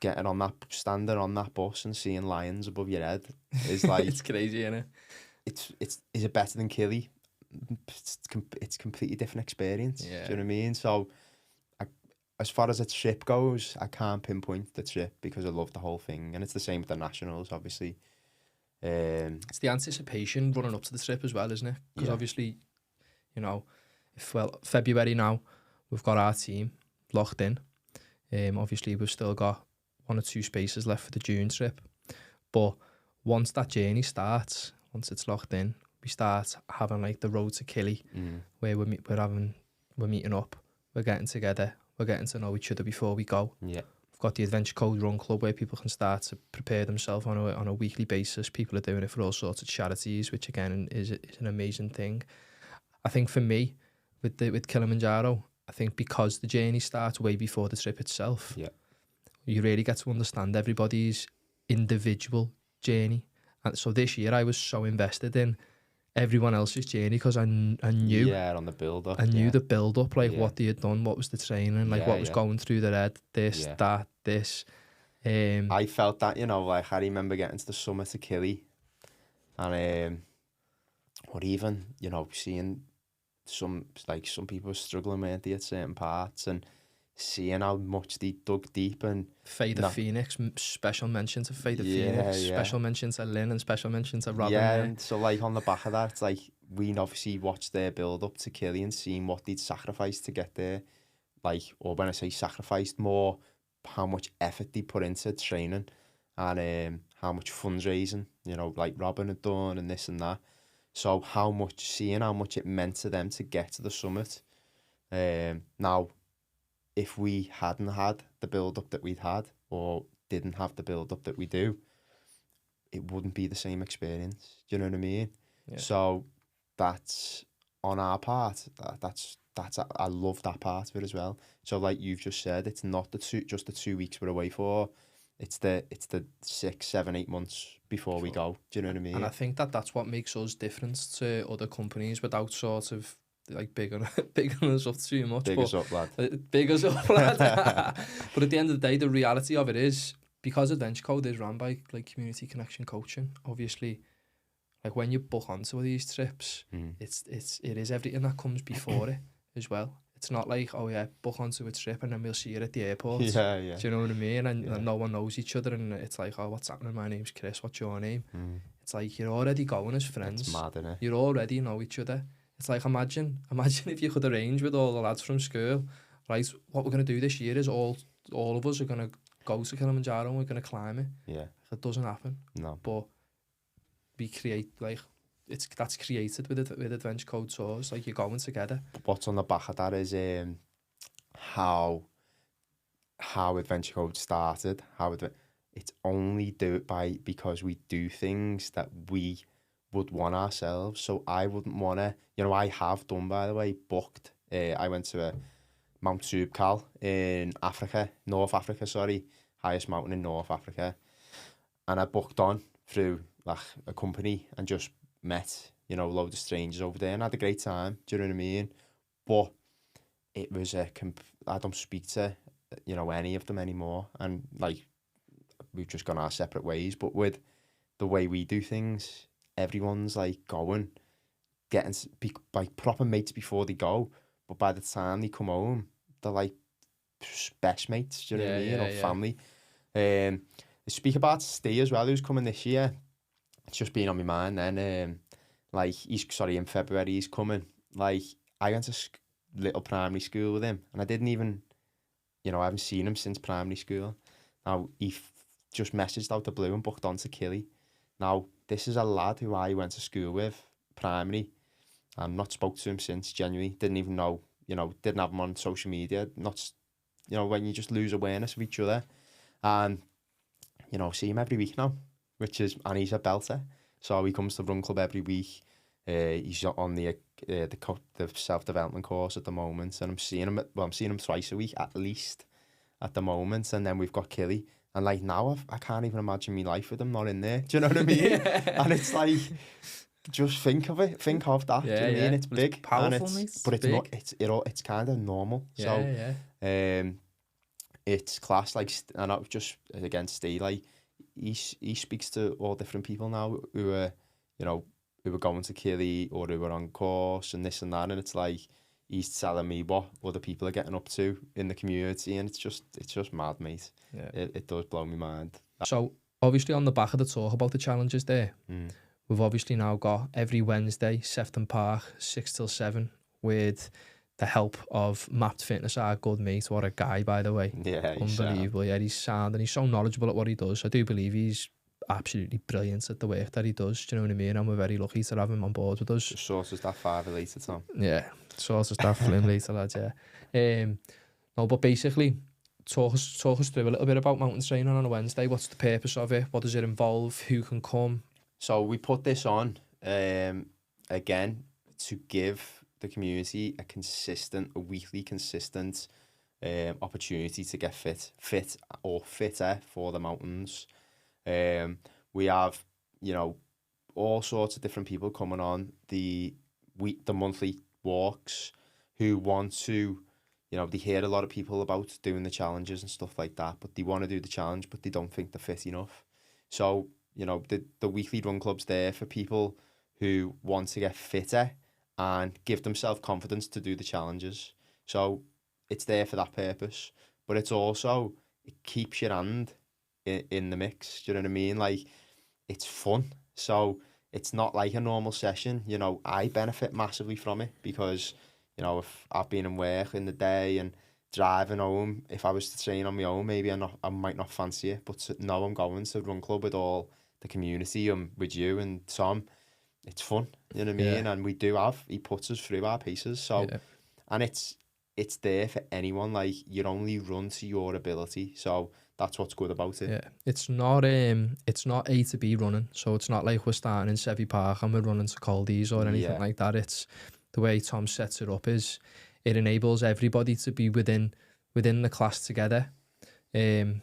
getting standing on that bus and seeing lions above your head is like it's crazy, isn't it? Is it better than Kili? It's completely different experience. Yeah. Do you know what I mean? So, as far as a trip goes, I can't pinpoint the trip because I love the whole thing, and it's the same with the nationals, obviously. It's the anticipation running up to the trip as well, isn't it? Because obviously, you know, February now, we've got our team locked in. Obviously, we've still got 1 or 2 spaces left for the June trip. But once that journey starts, once it's locked in, we start having like the road to Kili, where we're meeting up, we're getting together, we're getting to know each other before we go. Yeah. We've got the Adventure Code Run Club where people can start to prepare themselves on a weekly basis. People are doing it for all sorts of charities, which again is an amazing thing. I think for me, with Kilimanjaro, I think because the journey starts way before the trip itself, you really get to understand everybody's individual journey. And so this year I was so invested in everyone else's journey because I knew on the build up. I knew the build up, like what they had done, what was the training, like what was going through their head, this. I felt that, you know, like I remember getting to the summit of Kili and or even, you know, seeing some people were struggling with it at certain parts and seeing how much they dug deep. And Faye the Phoenix, special mention to Faye the Phoenix, special mention to Lynn, and special mention to Robin. And so like on the back of that, it's like we obviously watched their build up to Kili and seen what they'd sacrificed to get there. Like, or when I say sacrificed, more how much effort they put into training and how much fundraising, you know, like Robin had done and this and that. So seeing how much it meant to them to get to the summit. Now, if we hadn't had the build-up that we'd had or didn't have the build-up that we do, it wouldn't be the same experience. Do you know what I mean? Yeah. So that's on our part. I love that part of it as well. So like you've just said, it's not just the 2 weeks we're away for. It's the 6, 7, 8 months before we go. Do you know what I mean? And I think that's what makes us different to other companies without sort of like bigging us up too much. Big us up, lad. Big us up, lad. But at the end of the day, the reality of it is, because Adventure Code is run by like community connection coaching, obviously, like when you book onto these trips, it is everything that comes before it as well. It's not like, oh yeah, book onto a trip and then we'll see you at the airport. Yeah, yeah. Do you know what I mean? And, Yeah. and no one knows each other, and it's like, oh, what's happening? My name's Chris. What's your name? Mm. It's like you're already going as friends. It's mad, innit? You already know each other. It's like, imagine if you could arrange with all the lads from school, right? What we're gonna do this year is all of us are gonna go to Kilimanjaro and we're gonna climb it. Yeah. It doesn't happen. No. But we create, like, that's created with Adventure Code Tours. Like, you're going together. What's on the back of that is how Adventure Code started. It's only because we do things that we would want ourselves. So I wouldn't want to, I have done, by the way, booked. I went to Mount Subcal in North Africa, highest mountain in North Africa. And I booked on through like a company and just met, loads of strangers over there and had a great time. Do you know what I mean? But it was I don't speak to, any of them anymore. And like, we've just gone our separate ways. But with the way we do things, everyone's like getting like proper mates before they go. But by the time they come home, they're like best mates, do you know what I mean? Or family. They speak about Steve as well, who's coming this year. It's just been on my mind then. In February he's coming. Like, I went to little primary school with him, and I didn't even, I haven't seen him since primary school. Now, he just messaged out the blue and booked on to Killy. Now, this is a lad who I went to school with, primary, and not spoke to him since, genuinely. Didn't even know, didn't have him on social media. Not, when you just lose awareness of each other. And, see him every week now, and he's a belter. So he comes to the run club every week. He's on the self-development course at the moment, and I'm seeing him twice a week at least at the moment. And then we've got Killy, and like now I can't even imagine my life with him not in there. Do you know what I mean? And it's like, just think of that. Do you know what I mean? It's big, it's powerful, and mate. but it's not. It's kind of normal. It's class. Like, and I just against Steve, like he speaks to all different people now who are, who were going to Killy or who were on course and this and that, and it's like he's telling me what other people are getting up to in the community, and it's just mad, mate. Yeah. It does blow my mind. So obviously on the back of the talk about the challenges there, we've obviously now got every Wednesday, Sefton Park, 6 till 7, with the help of Mapped Fitness, our good mate. What a guy, by the way. Yeah, unbelievable. Yeah, he's sound and he's so knowledgeable at what he does. I do believe he's absolutely brilliant at the work that he does. Do you know what I mean? And we're very lucky to have him on board with us. Just sources that 5 later, Tom. Yeah, sources that flim later, lads. Yeah. No, but basically, talk us through a little bit about mountain training on a Wednesday. What's the purpose of it? What does it involve? Who can come? So we put this on again to give the community a weekly consistent opportunity to get fit or fitter for the mountains. We have, all sorts of different people coming on the monthly walks who want to, they hear a lot of people about doing the challenges and stuff like that, but they want to do the challenge, but they don't think they're fit enough. So, the weekly run club's there for people who want to get fitter and give themselves confidence to do the challenges. So it's there for that purpose, but it's also, it keeps your hand in the mix. Do you know what I mean? Like, it's fun. So it's not like a normal session. I benefit massively from it because, if I've been in work in the day and driving home, if I was to train on my own, maybe I might not fancy it. But now I'm going to run club with all the community and with you and Tom, it's fun. You know what I mean? And he puts us through our paces. So, and it's there for anyone. Like, you only run to your ability. So that's what's good about it. Yeah, it's not A to B running. So it's not like we're starting in Sevy Park and we're running to Caldies or anything like that. It's the way Tom sets it up is it enables everybody to be within the class together. We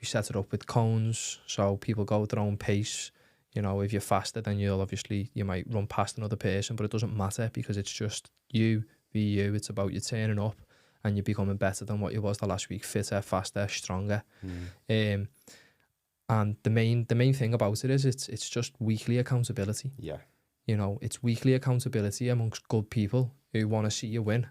set it up with cones, so people go at their own pace. If you're faster, then you might run past another person, but it doesn't matter because it's just you be you. It's about you turning up and you're becoming better than what you was the last week, fitter, faster, stronger. And the main thing about it is it's just weekly accountability. Yeah. It's weekly accountability amongst good people who want to see you win.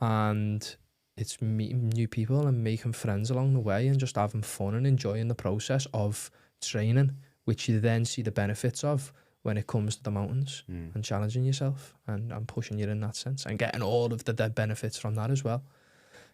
and it's meeting new people and making friends along the way and just having fun and enjoying the process of training, which you then see the benefits of when it comes to the mountains and challenging yourself and pushing you in that sense and getting all of the benefits from that as well.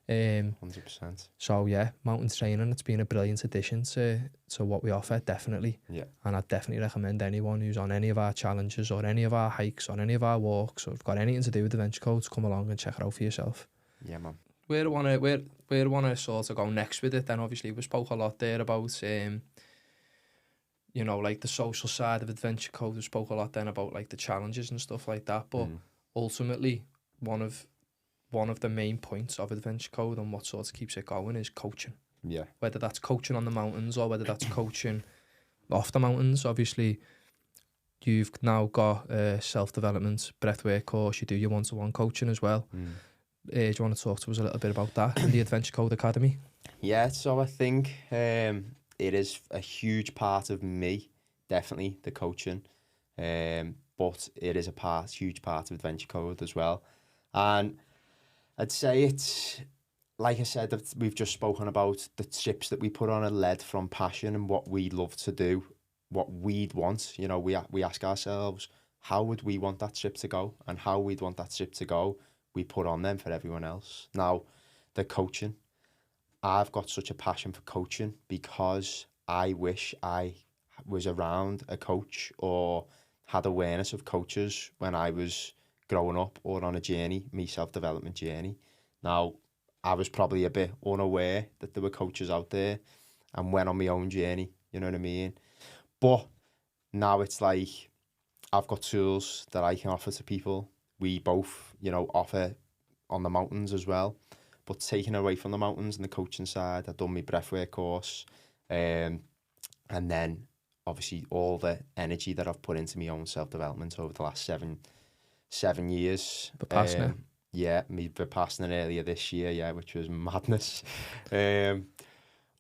100%. So yeah, mountain training, it's been a brilliant addition to what we offer, definitely. Yeah. And I'd definitely recommend anyone who's on any of our challenges or any of our hikes or any of our walks or got anything to do with the Venture Codes, come along and check it out for yourself. Yeah, man. Where I wanna sort of go next with it, then obviously we spoke a lot there about you know, like the social side of Adventure Code. We spoke a lot then about like the challenges and stuff like that. But ultimately, one of the main points of Adventure Code and what sort of keeps it going is coaching. Yeah. Whether that's coaching on the mountains or whether that's coaching off the mountains. Obviously, you've now got a self-development breathwork course. You do your one-to-one coaching as well. Do you want to talk to us a little bit about that in the Adventure Code Academy? Yeah, so I think it is a huge part of me, definitely, the coaching. But it is huge part of Adventure Code as well. And I'd say it's, like I said, that we've just spoken about the trips that we put on are led from passion and what we love to do, what we'd want. You know, we ask ourselves, how would we want that trip to go? And how we'd want that trip to go, we put on them for everyone else. Now, the coaching, I've got such a passion for coaching because I wish I was around a coach or had awareness of coaches when I was growing up or on a journey, me self-development journey. Now, I was probably a bit unaware that there were coaches out there and went on my own journey, you know what I mean? But now it's like I've got tools that I can offer to people. We both, you know, offer on the mountains as well. But taking away from the mountains and the coaching side, I've done my breathwork course. And then, obviously, all the energy that I've put into my own self-development over the last seven years. Vipassana. Yeah, me Vipassana earlier this year, yeah, which was madness.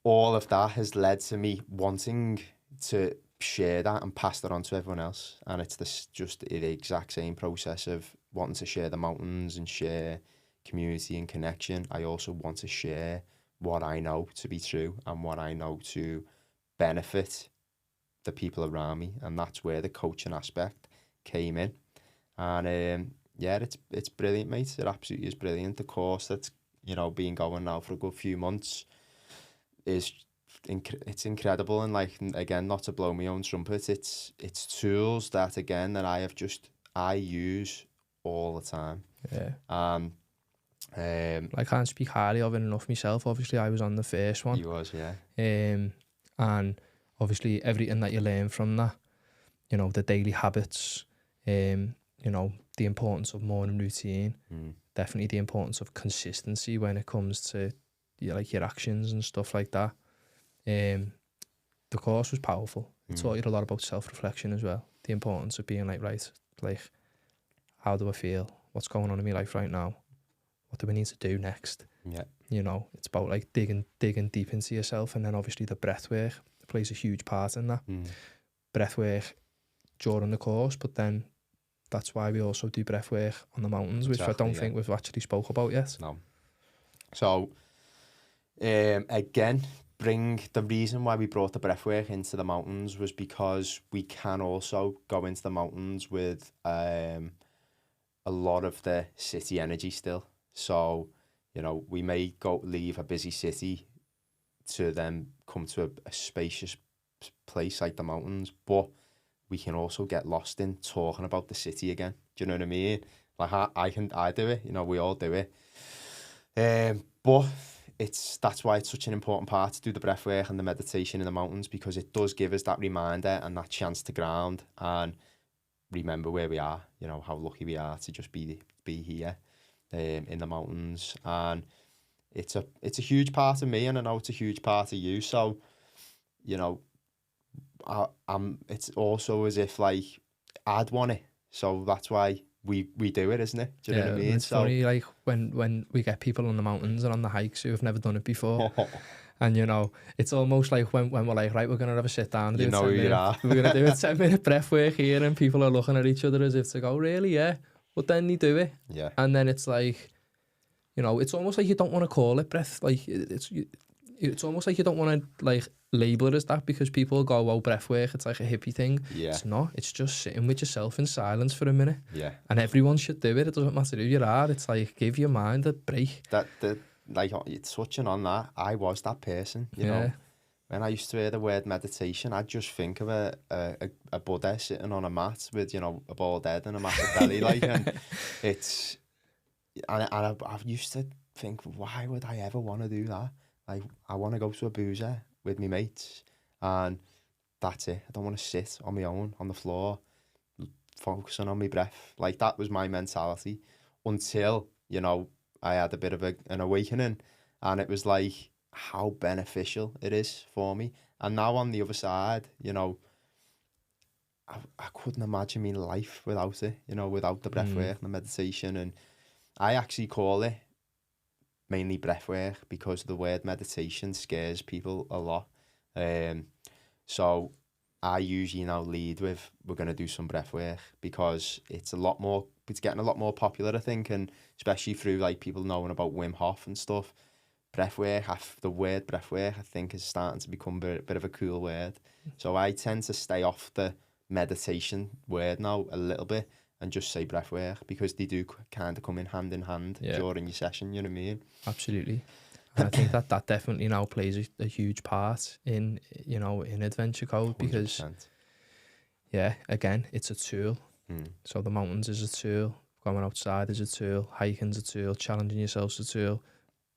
All of that has led to me wanting to share that and pass that on to everyone else. And it's just the exact same process of wanting to share the mountains and share community and connection. I also want to share what I know to be true and what I know to benefit the people around me. And that's where the coaching aspect came in. And yeah, it's brilliant, mate. It absolutely is brilliant. The course that's, you know, been going now for a good few months is it's incredible. And like, again, not to blow my own trumpet, it's tools that, again, that I use all the time. Yeah. I can't speak highly of it enough myself. Obviously, I was on the first one. You was, yeah. And obviously everything that you learn from that, you know, the daily habits, you know, the importance of morning routine, definitely the importance of consistency when it comes to your actions and stuff like that. The course was powerful. It taught you a lot about self-reflection as well. The importance of being like, right, like, how do I feel? What's going on in my life right now? What do we need to do next? Yeah. You know, it's about like digging deep into yourself. And then obviously the breath work plays a huge part in that. Breath work during the course, but then that's why we also do breath work on the mountains, which I don't think we've actually spoke about yet. No. So, again, the reason why we brought the breathwork into the mountains was because we can also go into the mountains with a lot of the city energy still. So, you know, we may leave a busy city to then come to a spacious place like the mountains, but we can also get lost in talking about the city again. Do you know what I mean? Like I do it, you know, we all do it. But that's why it's such an important part to do the breath work and the meditation in the mountains, because it does give us that reminder and that chance to ground and remember where we are, you know, how lucky we are to just be here in the mountains. And it's a huge part of me, and I know it's a huge part of you. So, you know, it's also as if like I'd want it, so that's why we do it, isn't it? Do you know what I mean? It's funny, like when we get people on the mountains and on the hikes who have never done it before. And, you know, it's almost like when we're like, right, we're going to have a sit down. You know who you are. We're going to do a 10-minute breath work here, and people are looking at each other as if to go, really, yeah? But then they do it. Yeah. And then it's like, You know, it's almost like you don't want to call it breath. Like it's almost like you don't want to like label it as that because people go, "Oh, breath work, it's like a hippie thing." Yeah. It's not. It's just sitting with yourself in silence for a minute. Yeah. And everyone should do it. It doesn't matter who you are. It's like give your mind a break. Like touching on that, I was that person. You know, when I used to hear the word meditation, I'd just think of a Buddha sitting on a mat with, you know, a bald head and a massive belly, like, and it's. And I used to think, why would I ever want to do that? Like, I want to go to a boozer with my mates, and that's it. I don't want to sit on my own on the floor, focusing on my breath. Like, that was my mentality until, you know, I had a bit of an awakening, and it was like how beneficial it is for me. And now on the other side, you know, I couldn't imagine my life without it, you know, without the breath work and the meditation. And I actually call it mainly breath work because the word meditation scares people a lot. So I usually now lead with, we're going to do some breath work because it's getting a lot more popular, I think, and especially through like people knowing about Wim Hof and stuff. Breath work, the word breath work, I think, is starting to become a bit of a cool word. So I tend to stay off the meditation word now a little bit and just say breath work because they do kind of come in hand during your session, you know what I mean? Absolutely. And I think that definitely now plays a huge part in, you know, in Adventure Code because, 100%. yeah, again, it's a tool. So the mountains is a tool, going outside is a tool, hiking's a tool, challenging yourself's a tool,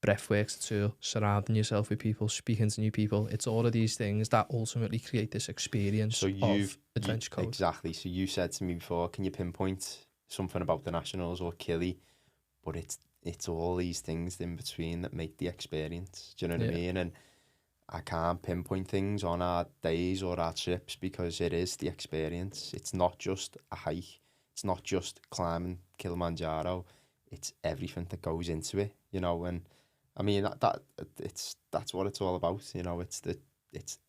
breathwork's a tool, surrounding yourself with people, speaking to new people. It's all of these things that ultimately create this experience of Adventure Code. Exactly. So you said to me before, can you pinpoint something about the Nationals or Killy? But it's all these things in between that make the experience. Do you know what I mean? And I can't pinpoint things on our days or our trips because it is the experience. It's not just a hike. It's not just climbing Kilimanjaro. It's everything that goes into it, you know. And I mean that's what it's all about, you know. It's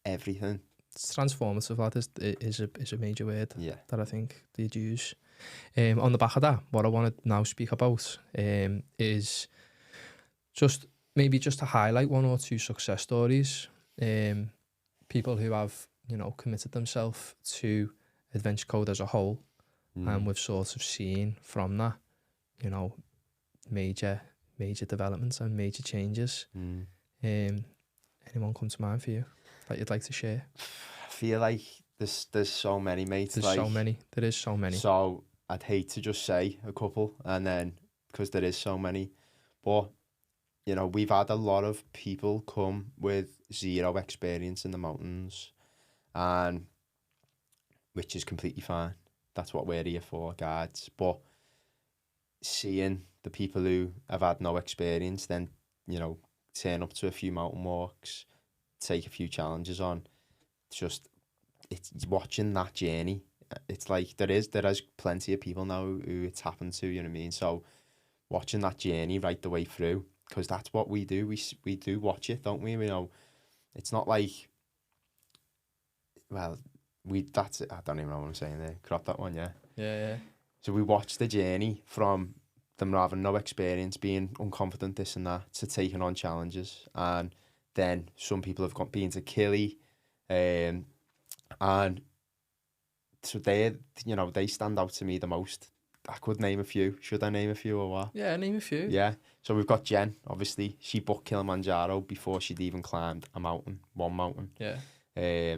everything. It's transformative. That is a major word that I think they'd use. On the back of that, what I want to now speak about is just to highlight one or two success stories. People who have, you know, committed themselves to Adventure Code as a whole, and we've sort of seen from that, you know, major developments and major changes. Anyone come to mind for you that you'd like to share? I feel like there's so many, mate. There is so many. So I'd hate to just say a couple, and then because there is so many, but you know, we've had a lot of people come with zero experience in the mountains, and which is completely fine. That's what we're here for, guides. But seeing the people who have had no experience, then, you know, turn up to a few mountain walks, take a few challenges on, it's watching that journey. It's like there is plenty of people now who it's happened to, you know what I mean? So watching that journey right the way through, because that's what we do. We do watch it, don't we? You know, it's not like, well, that's it. I don't even know what I'm saying there. Crop that one, yeah. Yeah. So we watch the journey from them having no experience, being unconfident, this and that, to taking on challenges. And then some people have been to Killy, and so they stand out to me the most. I could name a few. Should I name a few or what? Yeah, name a few. Yeah. So we've got Jen, obviously. She booked Kilimanjaro before she'd even climbed one mountain. Yeah.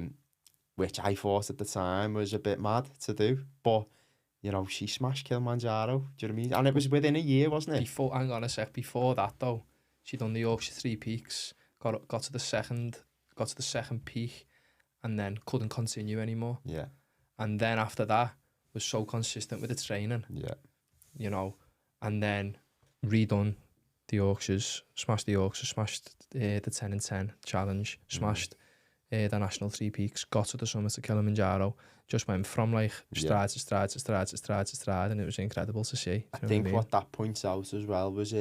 Which I thought at the time was a bit mad to do. But, you know, she smashed Kilimanjaro. Do you know what I mean? And it was within a year, wasn't it? Hang on a sec. Before that, though, she'd done the Yorkshire Three Peaks, got to the second peak, and then couldn't continue anymore. Yeah. And then after that, was so consistent with the training. Yeah. You know, and then redone the Yorkshires, smashed the Yorkshires, smashed the 10 and 10 challenge, smashed the National Three Peaks, got to the summit of Kilimanjaro, just went from like stride to stride to stride to stride to stride, and it was incredible to see. I think what that points out as well was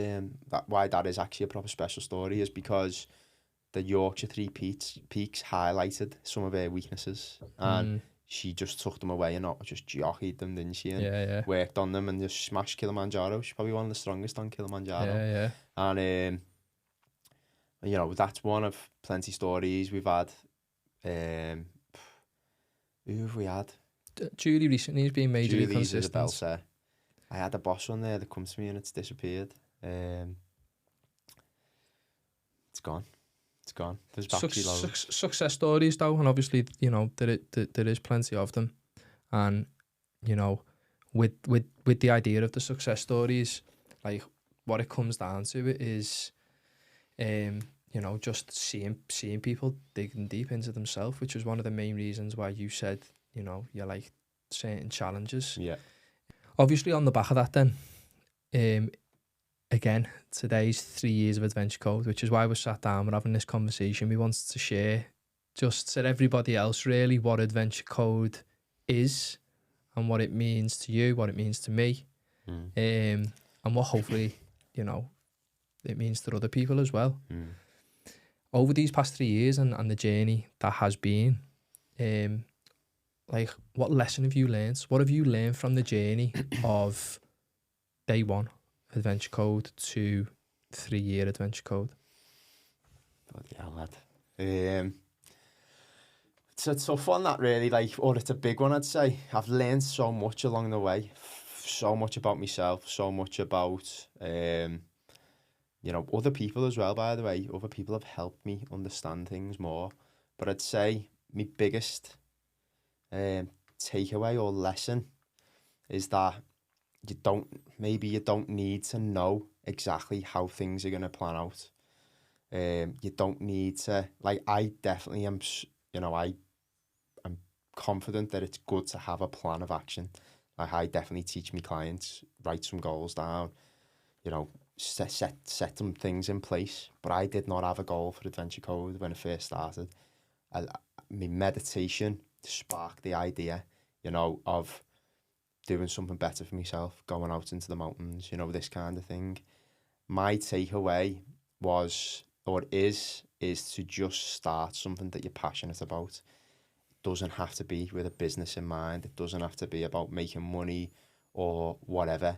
why that is actually a proper special story is because the Yorkshire Three Peaks highlighted some of her weaknesses, and she just took them away and not just jockeyed them, didn't she? And Yeah. worked on them and just smashed Kilimanjaro. She's probably one of the strongest on Kilimanjaro. Yeah. And, you know, that's one of plenty stories we've had. Who have we had? Julie recently has been majorly Julie's is a consistent. belter. I had a boss one there that comes to me and it's disappeared. It's gone. It's gone. There's battery loads. Success stories though, and obviously, you know, there is plenty of them. And, you know, with the idea of the success stories, like what it comes down to it is, you know, just seeing people digging deep into themselves, which was one of the main reasons why you said, you know, you like certain challenges. Yeah. Obviously, on the back of that, then, again, today's 3 years of Adventure Code, which is why we're sat down, we're having this conversation. We wanted to share, just to everybody else, really, what Adventure Code is and what it means to you, what it means to me, and what hopefully, you know, it means to other people as well. Over these past 3 years and the journey that has been, like, what lesson have you learned? What have you learned from the journey of day one Adventure Code to 3 year Adventure Code? Bloody hell, lad. It's a tough one, that, really, like, or it's a big one, I'd say. I've learned so much along the way, so much about myself, so much about, you know, other people as well, by the way. Other people have helped me understand things more. But I'd say my biggest takeaway or lesson is that you don't need to know exactly how things are going to plan out. You don't need to, like, I definitely am, you know, I'm confident that it's good to have a plan of action. Like, I definitely teach my clients, write some goals down, you know, set some things in place. But I did not have a goal for Adventure Code when it first started. My meditation sparked the idea, you know, of doing something better for myself, going out into the mountains, you know, this kind of thing. My takeaway was, or is to just start something that you're passionate about. It doesn't have to be with a business in mind. It doesn't have to be about making money or whatever.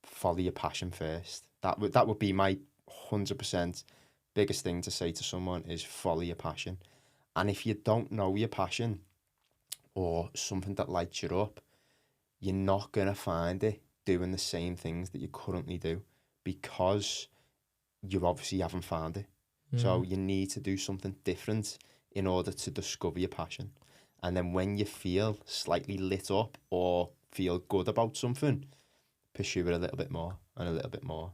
Follow your passion first. That would be my 100% biggest thing to say to someone, is follow your passion. And if you don't know your passion or something that lights you up, you're not going to find it doing the same things that you currently do, because you obviously haven't found it. So you need to do something different in order to discover your passion. And then when you feel slightly lit up or feel good about something, pursue it a little bit more and a little bit more.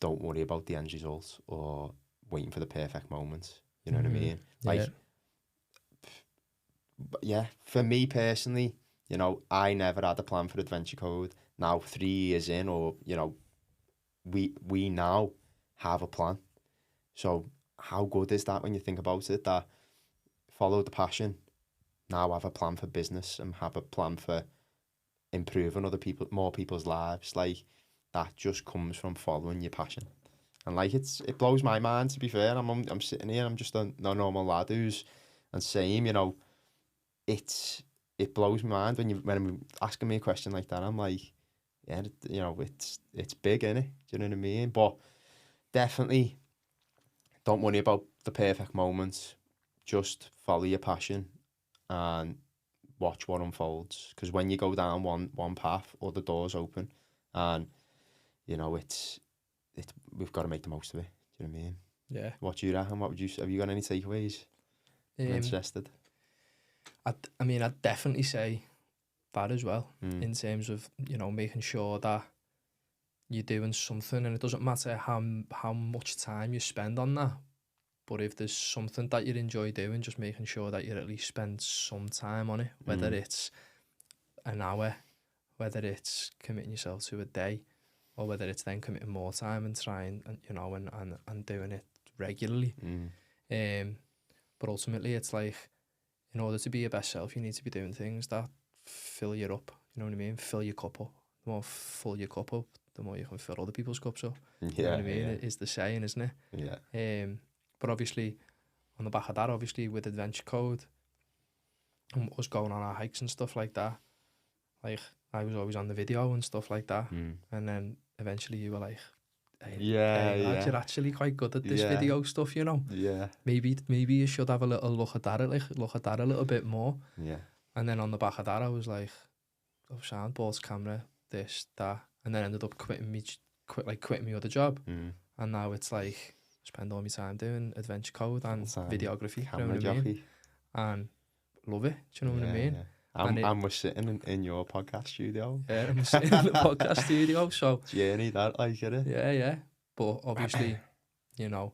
Don't worry about the end result or waiting for the perfect moment. You know what I mean? Like, yeah, for me personally, you know, I never had a plan for Adventure Code. Now, 3 years in, or, you know, we now have a plan. So how good is that when you think about it? That follow the passion, now have a plan for business and have a plan for improving more people's lives. Like, that just comes from following your passion. And, like, it blows my mind, to be fair. I'm sitting here, I'm just a normal lad who's, and saying, you know, it blows my mind when I'm asking me a question like that. I'm like, yeah, you know, it's big, innit? Do you know what I mean? But definitely don't worry about the perfect moment. Just follow your passion and watch what unfolds. Because when you go down one path, other doors open, and, you know, we've got to make the most of it. Do you know what I mean? Yeah. What do you reckon? Have you got any takeaways? I'm interested. I mean, I'd definitely say that as well, in terms of, you know, making sure that you're doing something, and it doesn't matter how much time you spend on that, but if there's something that you enjoy doing, just making sure that you at least spend some time on it, whether it's an hour, whether it's committing yourself to a day, or whether it's then committing more time and trying, and, you know, and doing it regularly. But ultimately, it's like, in order to be your best self, you need to be doing things that fill you up. You know what I mean? Fill your cup up. The more full your cup up, the more you can fill other people's cups up. You know what I mean? It is the saying, isn't it? Yeah. But obviously, on the back of that, obviously, with Adventure Code, and us going on our hikes and stuff like that. Like, I was always on the video and stuff like that. And then eventually you were like, hey, hey lad, you're actually quite good at this video stuff, you know? Yeah. Maybe you should have a little look at that, a little bit more. Yeah. And then on the back of that, I was like, oh, sound, bought camera, this, that. And then ended up quitting my other job. And now it's like, spend all my time doing adventure code and videography. Camera you know what I mean? jockey. And love it, do you know what I mean? Yeah. And we're sitting in your podcast studio. Yeah, I'm sitting in the podcast studio, so... Journey that, like, it? Yeah. But obviously, you know,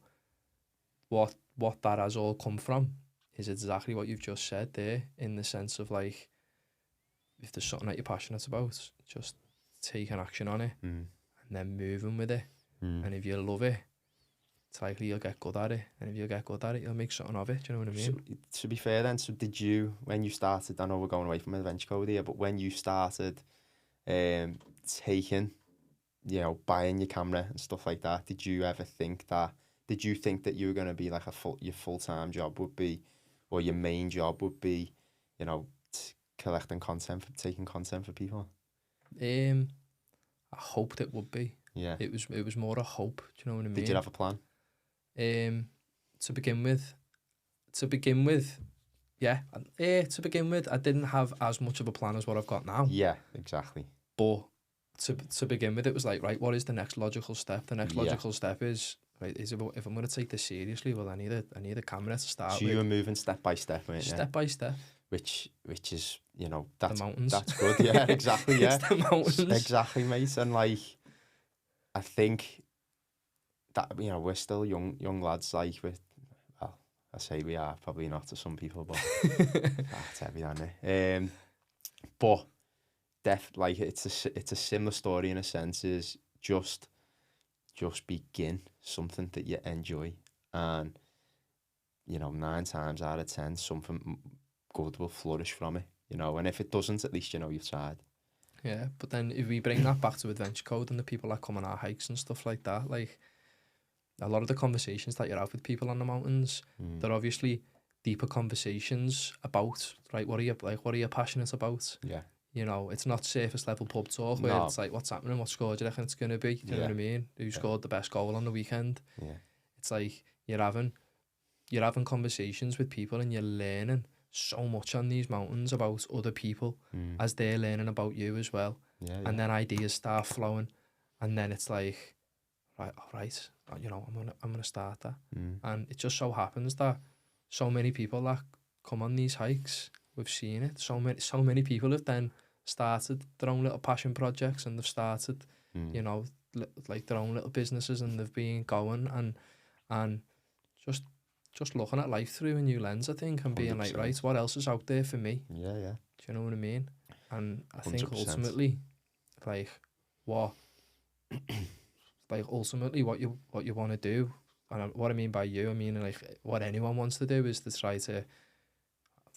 what that has all come from is exactly what you've just said there, in the sense of, like, if there's something that you're passionate about, just taking action on it and then moving with it. And if you love it, it's likely you'll get good at it. And if you get good at it, you'll make something of it. Do you know what I mean? So, to be fair then, so did you, when you started, I know we're going away from adventure code here, but when you started taking, you know, buying your camera and stuff like that, did you think that you were going to be like your full-time job would be, or your main job would be, you know, taking content for people? I hoped it would be. Yeah. It was more a hope. Do you know what I mean? Did you have a plan? To begin with, yeah. To begin with, I didn't have as much of a plan as what I've got now. Yeah, exactly. But to begin with, it was like, right, what is the next logical step? The next logical step is, right, if I'm going to take this seriously, well, I need a camera to start with. So you were moving step by step, weren't you? Step by step. Which is, you know, that's the mountains. That's good. Yeah, exactly. Yeah, it's the mountains. Exactly, mate. And like, I think that, you know, we're still young lads. Like, well, I say we are, probably not to some people, but it's heavy, isn't it? But like, it's a similar story in a sense. Is just begin something that you enjoy, and you know, 9 times out of 10, something good will flourish from it. You know, and if it doesn't, at least you know you've tried. Yeah, but then if we bring that back to adventure code and the people that come on our hikes and stuff like that, like, a lot of the conversations that you have with people on the mountains, they're obviously deeper conversations about, right, what are you passionate about? Yeah. You know, it's not surface level pub talk where it's like, what's happening, what score do you reckon it's going to be? Do you know what I mean? Who scored the best goal on the weekend? Yeah. It's like you're having conversations with people and you're learning so much on these mountains about other people as they're learning about you as well. Yeah. And then ideas start flowing, and then it's like, right, all right, you know, I'm gonna start that. And it just so happens that so many people that come on these hikes, we've seen it. So many people have then started their own little passion projects, and they've started, you know, like their own little businesses, and they've been going and just looking at life through a new lens, I think, and being 100%. Like, right, what else is out there for me? Yeah. Do you know what I mean? And I 100%. think ultimately, like, what you want to do, and what I mean by you, I mean, like, what anyone wants to do is to try to,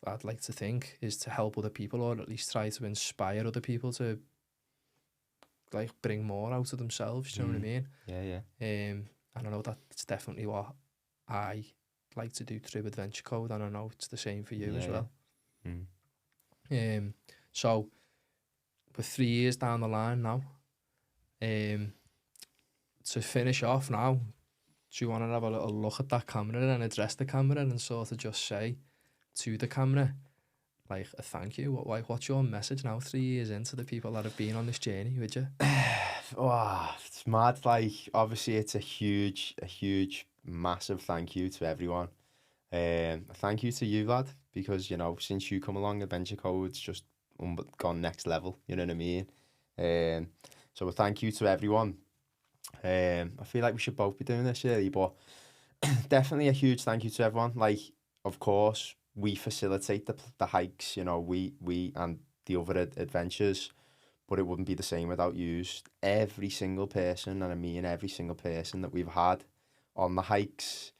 I'd like to think, is to help other people, or at least try to inspire other people to, like, bring more out of themselves. Do you know what I mean? Yeah. And I know that's definitely what I like to do through adventure code, and I know it's the same for you as well. So we're 3 years down the line now. To finish off now, do you want to have a little look at that camera and address the camera and sort of just say to the camera, like, a thank you? What's your message now, 3 years into the people that have been on this journey, would you? It's mad. Like, obviously it's a huge, massive thank you to everyone. Thank you to you, lad, because, you know, since you come along, Adventure Code's just gone next level, you know what I mean? So a thank you to everyone. I feel like we should both be doing this, really, but definitely a huge thank you to everyone. Like, of course, we facilitate the hikes, you know, we and the other adventures, but it wouldn't be the same without you. Every single person, and I mean every single person that we've had on the hikes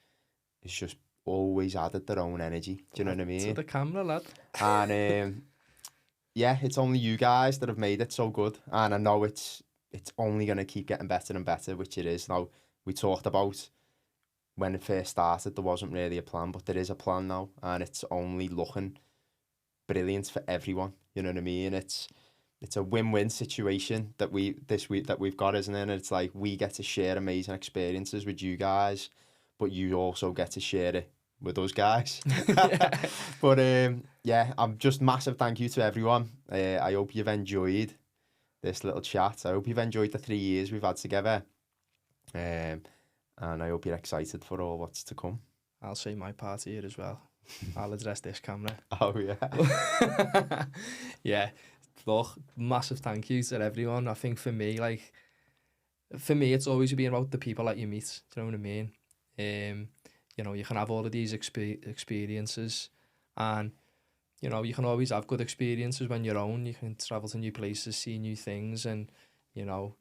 is just always added their own energy. Do you know what I mean? To the camera, lad. And yeah, it's only you guys that have made it so good, and I know it's only going to keep getting better and better, which it is. Now, we talked about when it first started, there wasn't really a plan, but there is a plan now, and it's only looking brilliant for everyone. You know what I mean? It's a win-win situation that we've got, isn't it? And it's like we get to share amazing experiences with you guys, but you also get to share it with those guys. But yeah, I'm just massive thank you to everyone. I hope you've enjoyed this little chat. I hope you've enjoyed the 3 years we've had together. And I hope you're excited for all what's to come. I'll say my part here as well. I'll address this camera. Oh, yeah. Yeah. Look, massive thank you to everyone. I think for me, it's always been about the people that you meet. Do you know what I mean? You know, you can have all of these experiences, and, you know, you can always have good experiences when you're own. You can travel to new places, see new things, and, you know,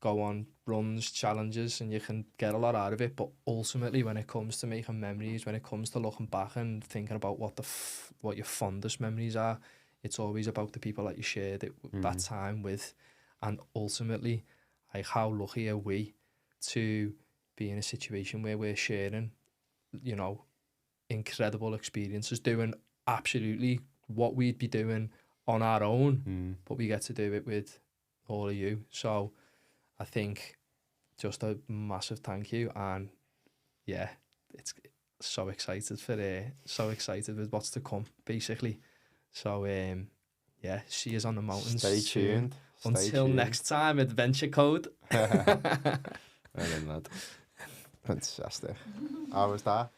go on runs, challenges, and you can get a lot out of it. But ultimately, when it comes to making memories, when it comes to looking back and thinking about what your fondest memories are, it's always about the people that you shared that time with. And ultimately, like, how lucky are we to be in a situation where we're sharing, you know, incredible experiences, doing absolutely what we'd be doing on our own, but we get to do it with all of you. So I think just a massive thank you, and yeah, it's so excited with what's to come, basically. So yeah, see us on the mountains. Stay tuned. Until next time, Adventure Code. Well done, lad. Fantastic. How was that?